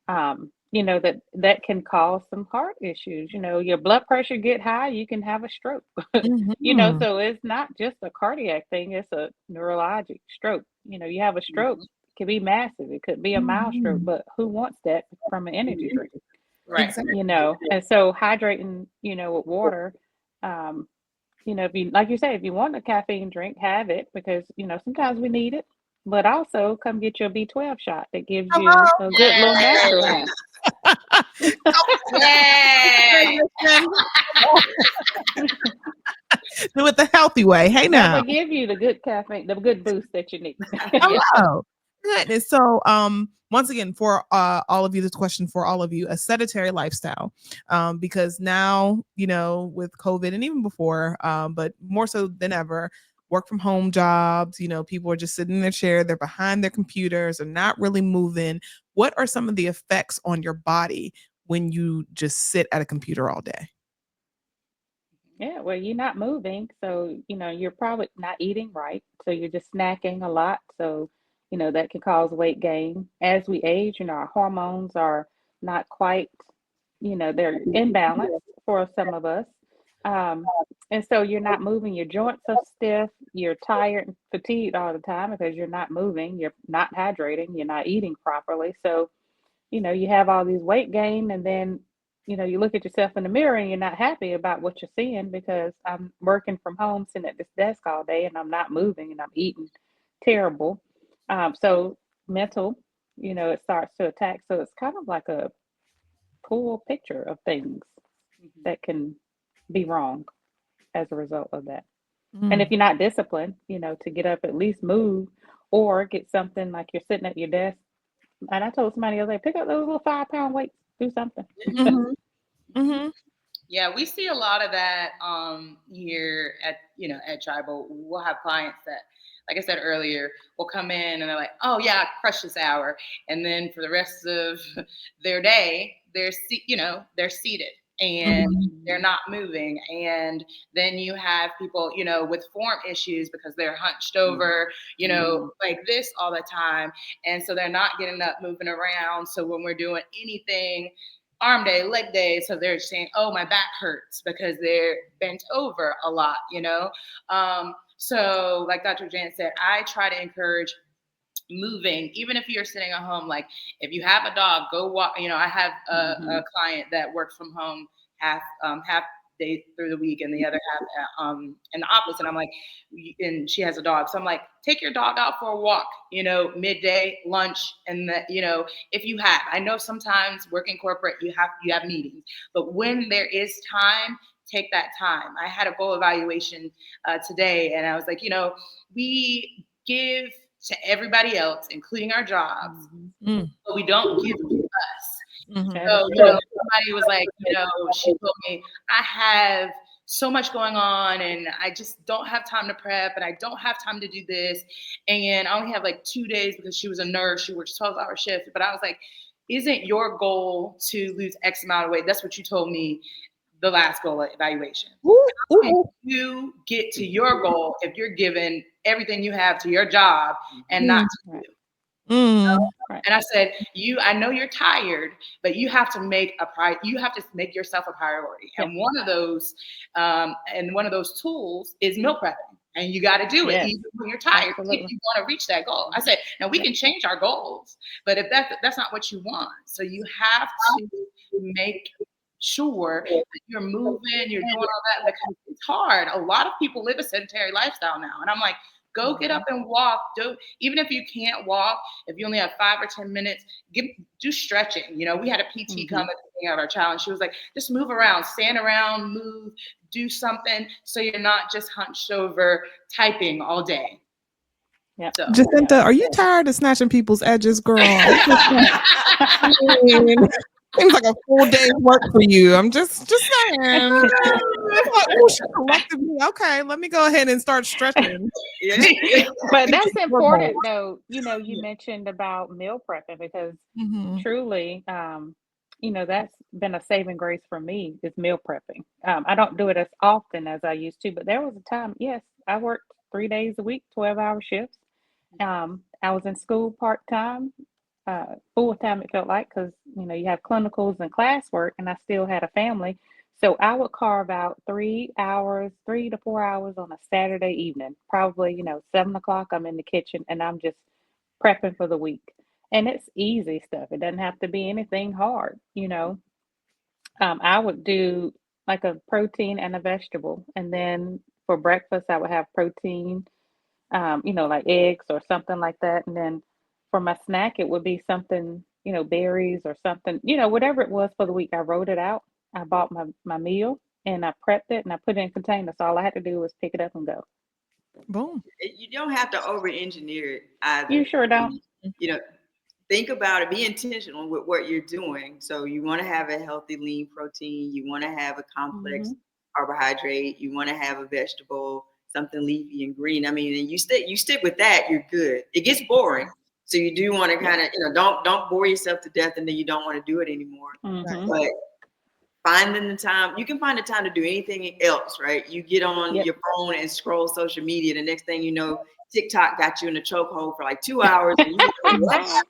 that can cause some heart issues. Your blood pressure get high, you can have a stroke. Mhm. So it's not just a cardiac thing, it's a neurologic stroke. You have a stroke, it could be massive, it could be a mild stroke, Mhm. but who wants that from an energy drink? right. Exactly. And so hydrating, with water, if you, like you say, if you want a caffeine drink, have it, because sometimes we need it. But also come get your B12 shot that gives you Hello. a good little natural high. Yay! Do it the healthy way. Hey That now. will give you the good caffeine, the good boost that you need. Hello. Goodness. So once again, for all of you, this question for all of you, a sedentary lifestyle. Because now, with COVID, and even before, but more so than ever, work from home jobs, people are just sitting in their chair, they're behind their computers, they're not really moving. What are some of the effects on your body when you just sit at a computer all day? Yeah, well, you're not moving, so you're probably not eating right. So you're just snacking a lot. So, that can cause weight gain. As we age, our hormones are not quite, they're imbalanced for some of us. Um, and so you're not moving, your joints are stiff, you're tired and fatigued all the time because you're not moving, you're not hydrating, you're not eating properly. So, you have all these weight gain, and then, you look at yourself in the mirror and you're not happy about what you're seeing, because I'm working from home, sitting at this desk all day, and I'm not moving, and I'm eating terrible. So mental, it starts to attack. So it's kind of like a full picture of things that can be wrong as a result of that. And if Mm. you're not disciplined, to get up, at least move, or get something like you're sitting at your desk. And I told somebody the other day, pick up those little 5-pound weights, do something. Mhm. Mhm. Yeah, we see a lot of that here at Tribal. We'll have clients that, like I said earlier, will come in and they're like, "Oh yeah, I crushed this hour," and then for the rest of their day, they're seated and they're not moving. And then you have people, with form issues because they're hunched over, like this all the time, and so they're not getting up, moving around. So when we're doing anything arm day, leg day. So they're saying, oh, my back hurts because they're bent over a lot, So like Dr. Janze said, I try to encourage moving, even if you're sitting at home. Like if you have a dog, go walk. I have a client that works from home half day through the week and the other half in the office. And I'm like, and she has a dog, so I'm like, take your dog out for a walk. Midday, lunch, and if you have. I know sometimes working corporate, you have meetings, but when there is time, take that time. I had a goal evaluation today, and I was like, we give to everybody else, including our jobs, but we don't give to us. So, somebody was like, she told me, I have so much going on and I just don't have time to prep and I don't have time to do this. And I only have like 2 days because she was a nurse. She works 12-hour shifts. But I was like, isn't your goal to lose X amount of weight? That's what you told me the last goal evaluation. How can you get to your goal if you're giving everything you have to your job and not to you? And I said, I know you're tired, but you have to make yourself a priority. And one of those tools is meal prepping. And you got to do it even when you're tired if you want to reach that goal. I said, now we can change our goals, but if that's not what you want. So you have to make sure that you're moving, you're doing all that, because it's hard. A lot of people live a sedentary lifestyle now. And I'm like, go get up and walk. Even if you can't walk, if you only have 5 or 10 minutes, do stretching. We had a PT come at the beginning of our challenge. She was like, just move around, stand around, move, do something so you're not just hunched over typing all day. Yeah. So. Jacinta, are you tired of snatching people's edges, girl? Seems like a full day's work for you. I'm just saying. Oh, she corrected me. Okay, let me go ahead and start stretching. But that's important, though. You mentioned about meal prepping because truly, that's been a saving grace for me is meal prepping. I don't do it as often as I used to, but there was a time, yes, I worked 3 days a week, 12-hour shifts. I was in school part-time. Full time it felt like, because you have clinicals and classwork, and I still had a family, so I would carve out 3 to 4 hours on a Saturday evening. Probably 7 o'clock I'm in the kitchen and I'm just prepping for the week, and it's easy stuff. It doesn't have to be anything hard. I would do like a protein and a vegetable, and then for breakfast I would have protein, like eggs or something like that. And then for my snack, it would be something, berries or something, whatever it was for the week. I wrote it out. I bought my meal and I prepped it and I put it in containers. So all I had to do was pick it up and go. Boom. You don't have to over-engineer it either. You sure don't. Think about it. Be intentional with what you're doing. So you want to have a healthy, lean protein. You want to have a complex carbohydrate. You want to have a vegetable, something leafy and green. I mean, and you stick with that, you're good. It gets boring. So you do want to kind of, don't bore yourself to death and then you don't want to do it anymore. But finding the time, you can find the time to do anything else, right? You get on your phone and scroll social media. The next thing you know, TikTok got you in a chokehold for like 2 hours. And you what?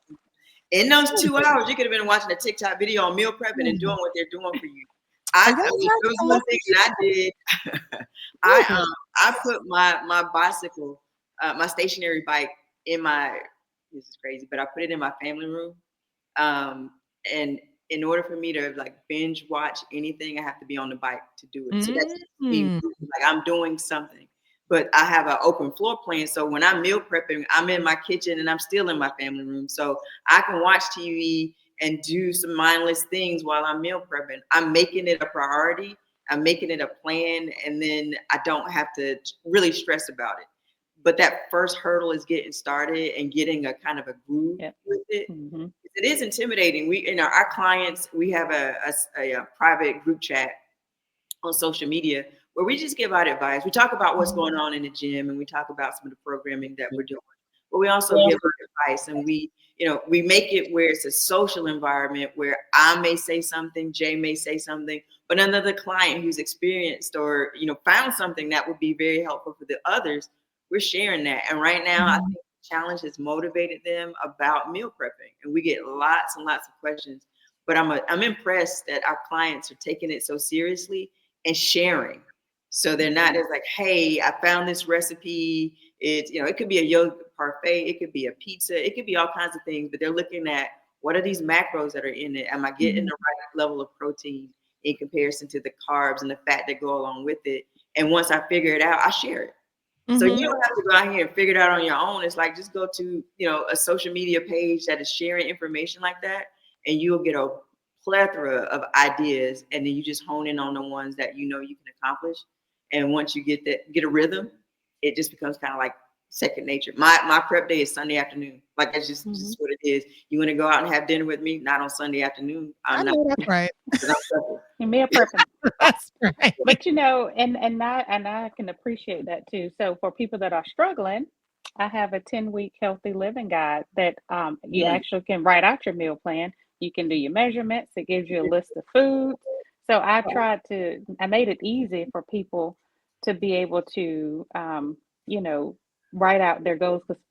In those 2 hours, you could have been watching a TikTok video on meal prepping and doing what they're doing for you. I mean, there was one thing that I did. I put my bicycle, my stationary bike in my, this is crazy, but I put it in my family room. And in order for me to like binge watch anything, I have to be on the bike to do it. So that's like I'm doing something. But I have an open floor plan. So when I'm meal prepping, I'm in my kitchen and I'm still in my family room. So I can watch TV and do some mindless things while I'm meal prepping. I'm making it a priority. I'm making it a plan. And then I don't have to really stress about it. But that first hurdle is getting started and getting a kind of a groove with it. It is intimidating. Our clients, we have a private group chat on social media where we just give out advice. We talk about what's going on in the gym and we talk about some of the programming that we're doing. But we also give out advice, and we make it where it's a social environment where I may say something, Jay may say something, but another client who's experienced or found something that would be very helpful for the others, we're sharing that. And right now, I think the challenge has motivated them about meal prepping, and we get lots and lots of questions. but I'm impressed that our clients are taking it so seriously and sharing. So they're not just like, hey, I found this recipe. It's, it could be a yogurt parfait, it could be a pizza, it could be all kinds of things, but they're looking at what are these macros that are in it? Am I getting the right level of protein in comparison to the carbs and the fat that go along with it? And once I figure it out, I share it. So you don't have to go out here and figure it out on your own. It's like, just go to, a social media page that is sharing information like that, and you'll get a plethora of ideas, and then you just hone in on the ones that you can accomplish. And once you get a rhythm, it just becomes kind of like second nature. My prep day is Sunday afternoon. Like, that's just what it is. You want to go out and have dinner with me? Not on Sunday afternoon. I know that's right. Meal prepping. That's right. But and I can appreciate that too. So for people that are struggling, I have a 10-week healthy living guide that you actually can write out your meal plan. You can do your measurements. It gives you a list of foods. So I made it easy for people to be able to, write out their goals, because,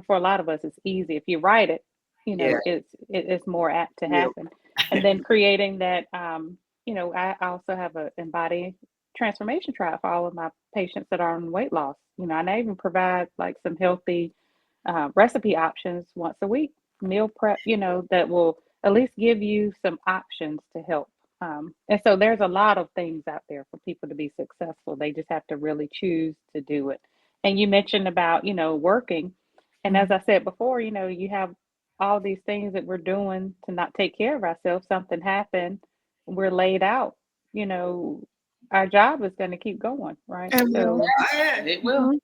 for a lot of us, it's easy. If you write it, it's more apt to happen. And then creating that, I also have an embody transformation trial for all of my patients that are on weight loss. And I even provide like some healthy recipe options once a week, meal prep, that will at least give you some options to help. And so there's a lot of things out there for people to be successful. They just have to really choose to do it. And you mentioned about, working. And as I said before, you have all these things that we're doing to not take care of ourselves. Something happened, we're laid out, our job is going to keep going, right? And so it will.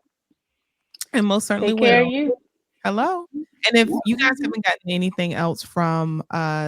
And most certainly take care will. of you. Hello. And if you guys haven't gotten anything else from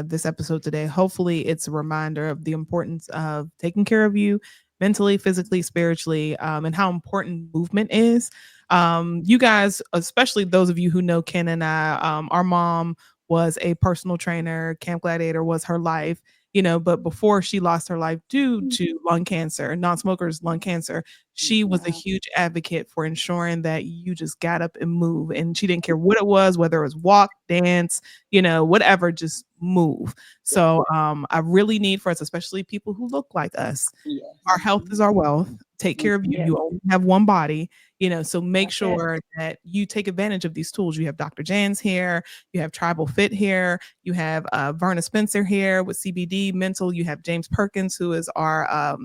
this episode today, hopefully it's a reminder of the importance of taking care of you mentally, physically, spiritually, and how important movement is. You guys, especially those of you who know Ken and I, our mom was a personal trainer. Camp Gladiator was her life. But before she lost her life due to lung cancer, non-smokers lung cancer, she was a huge advocate for ensuring that you just got up and move. And she didn't care what it was, whether it was walk, dance, whatever, just move. So I really need for us, especially people who look like us, our health is our wealth. Take care of you. You only have one body, so make sure that you take advantage of these tools. You have Dr. Janze here. You have Tribal Fit here. You have Verna Spencer here with CBD Mental. You have James Perkins, who is our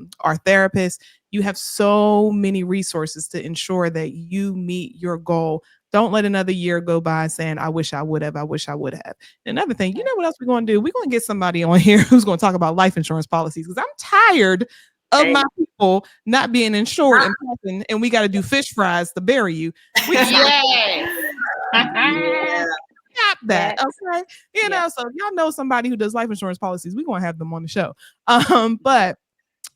therapist. You have so many resources to ensure that you meet your goal. Don't let another year go by saying, I wish I would have, I wish I would have. Another thing, you know what else we're going to do? We're going to get somebody on here who's going to talk about life insurance policies, because I'm tired of my people not being insured in person, and we got to do fish fries to bury you. Stop that. Okay. So if y'all know somebody who does life insurance policies, we're going to have them on the show. But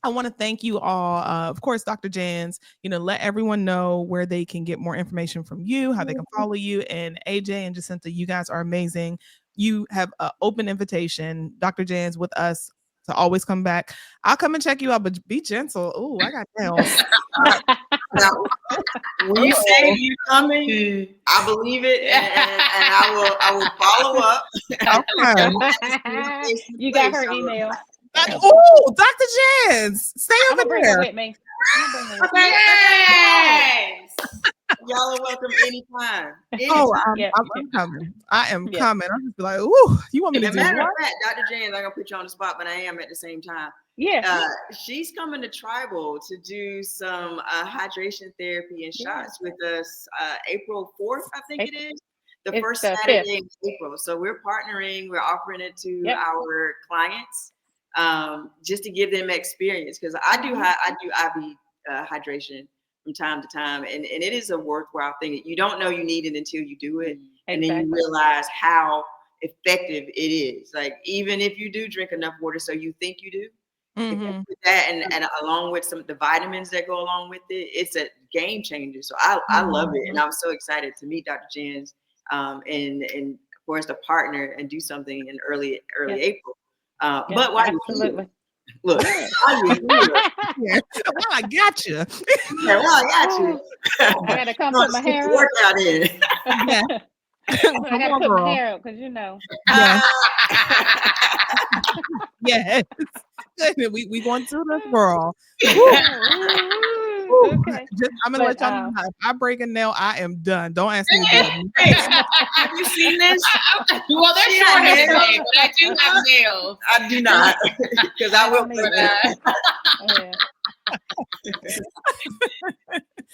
I want to thank you all. Of course, Dr. Janze, let everyone know where they can get more information from you, how they can follow you. And AJ and Jacinta, you guys are amazing. You have an open invitation, Dr. Janze, with us to always come back. I'll come and check you out, but be gentle. Oh, I got nails. When you say you're coming, I believe it, and I will follow up. Okay. You got her email. Oh, Dr. Janze, stay over there. Bring her with me. Yes. Y'all are welcome anytime. Oh, I'm coming. I am coming. I'm just like, ooh, you want me to do matter what? of fact, Dr. Janze, I'm gonna put you on the spot, but I am at the same time. Yeah. She's coming to Tribal to do some hydration therapy and shots with us April 4th, I think it is. The first Saturday in April. So we're partnering, we're offering it to our clients just to give them experience. Because I do IV hydration from time to time, and it is a worthwhile thing. You don't know you need it until you do it, and then you realize how effective it is. Like, even if you do drink enough water so you think you do, with that and along with some of the vitamins that go along with it, it's a game changer. So I love it, and I'm so excited to meet Dr. Janze and for us to partner and do something in early April. But while absolutely. Look, well, I got you. I got you. I gotta come put my hair workout in. I Come gotta on, put my girl. hair up because you know. Yes. Yes. Good. We going to this girl. Woo. Woo. Okay. I'm gonna let But y'all know now, if I break a nail, I am done. Don't ask me again. Have you seen this? Well, they're She short got today, nails. but I do have nails. I do not, because I will don't put either. that.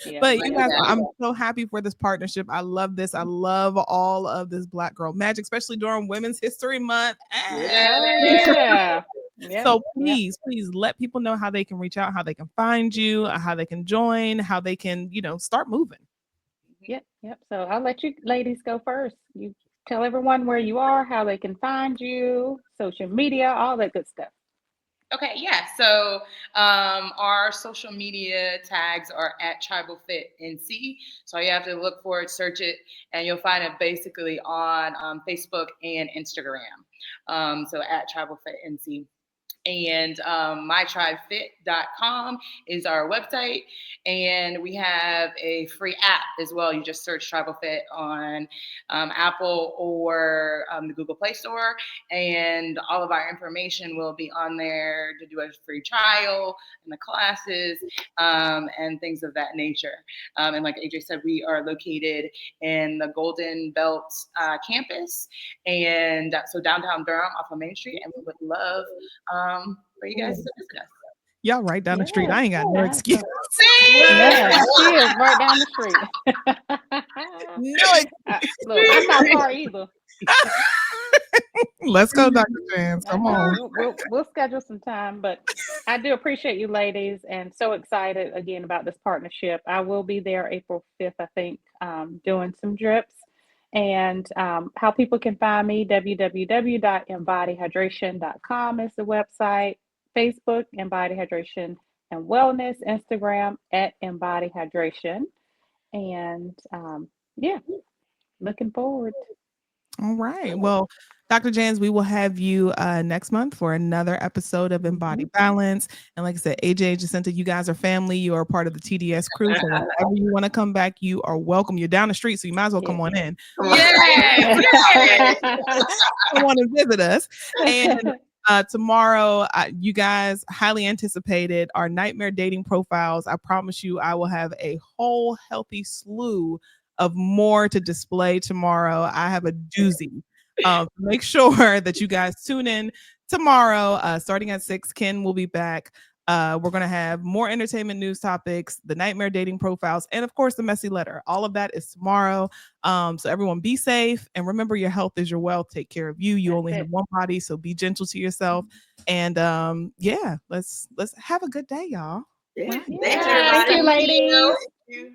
Yeah. But Yeah. you guys, I'm so happy for this partnership. I love this. I love all of this Black Girl Magic, especially during Women's History Month. Yeah. Yeah. So Yeah. please let people know how they can reach out, how they can find you, how they can join, how they can, start moving. Yep. Yep. So I'll let you ladies go first. You tell everyone where you are, how they can find you, social media, all that good stuff. Okay, yeah. So our social media tags are at Tribal Fit NC. So you have to look for it, search it, and you'll find it basically on Facebook and Instagram. So at Tribal Fit NC. And mytribefit.com is our website. And we have a free app as well. You just search Tribal Fit on Apple or the Google Play Store. And all of our information will be on there to do a free trial and the classes and things of that nature. And like AJ said, we are located in the Golden Belt campus. And so downtown Durham off of Main Street. And we would love for you guys to visit us. Y'all right down the street. Yeah. I ain't got no Yeah. excuse. Yeah, she is right down the street. No Look, I'm not far either. Let's go, Dr. Janze. Come on. We'll schedule some time, but I do appreciate you ladies and so excited again about this partnership. I will be there April 5th, I think, doing some drips. And how people can find me, www.embodyhydration.com is the website, Facebook, Embody Hydration and Wellness, Instagram at Embody Hydration. And yeah, looking forward. All right. Well, Dr. Janze, we will have you next month for another episode of Embody Balance. And like I said, AJ, Jacinta, you guys are family. You are part of the TDS crew. So whenever you want to come back, you are welcome. You're down the street, so you might as well come on in. Yes. Come on and visit us. And tomorrow, you guys highly anticipated our nightmare dating profiles. I promise you, I will have a whole healthy slew of more to display tomorrow. I have a doozy. Make sure that you guys tune in tomorrow, starting at 6. Ken will be back. We're going to have more entertainment news topics, the nightmare dating profiles, and of course, the messy letter. All of that is tomorrow. So everyone be safe. And remember, your health is your wealth. Take care of you. You only have one body, so be gentle to yourself. And yeah, let's have a good day, y'all. Yeah. Right. Thank you, everybody. Thank you, ladies. Thank you.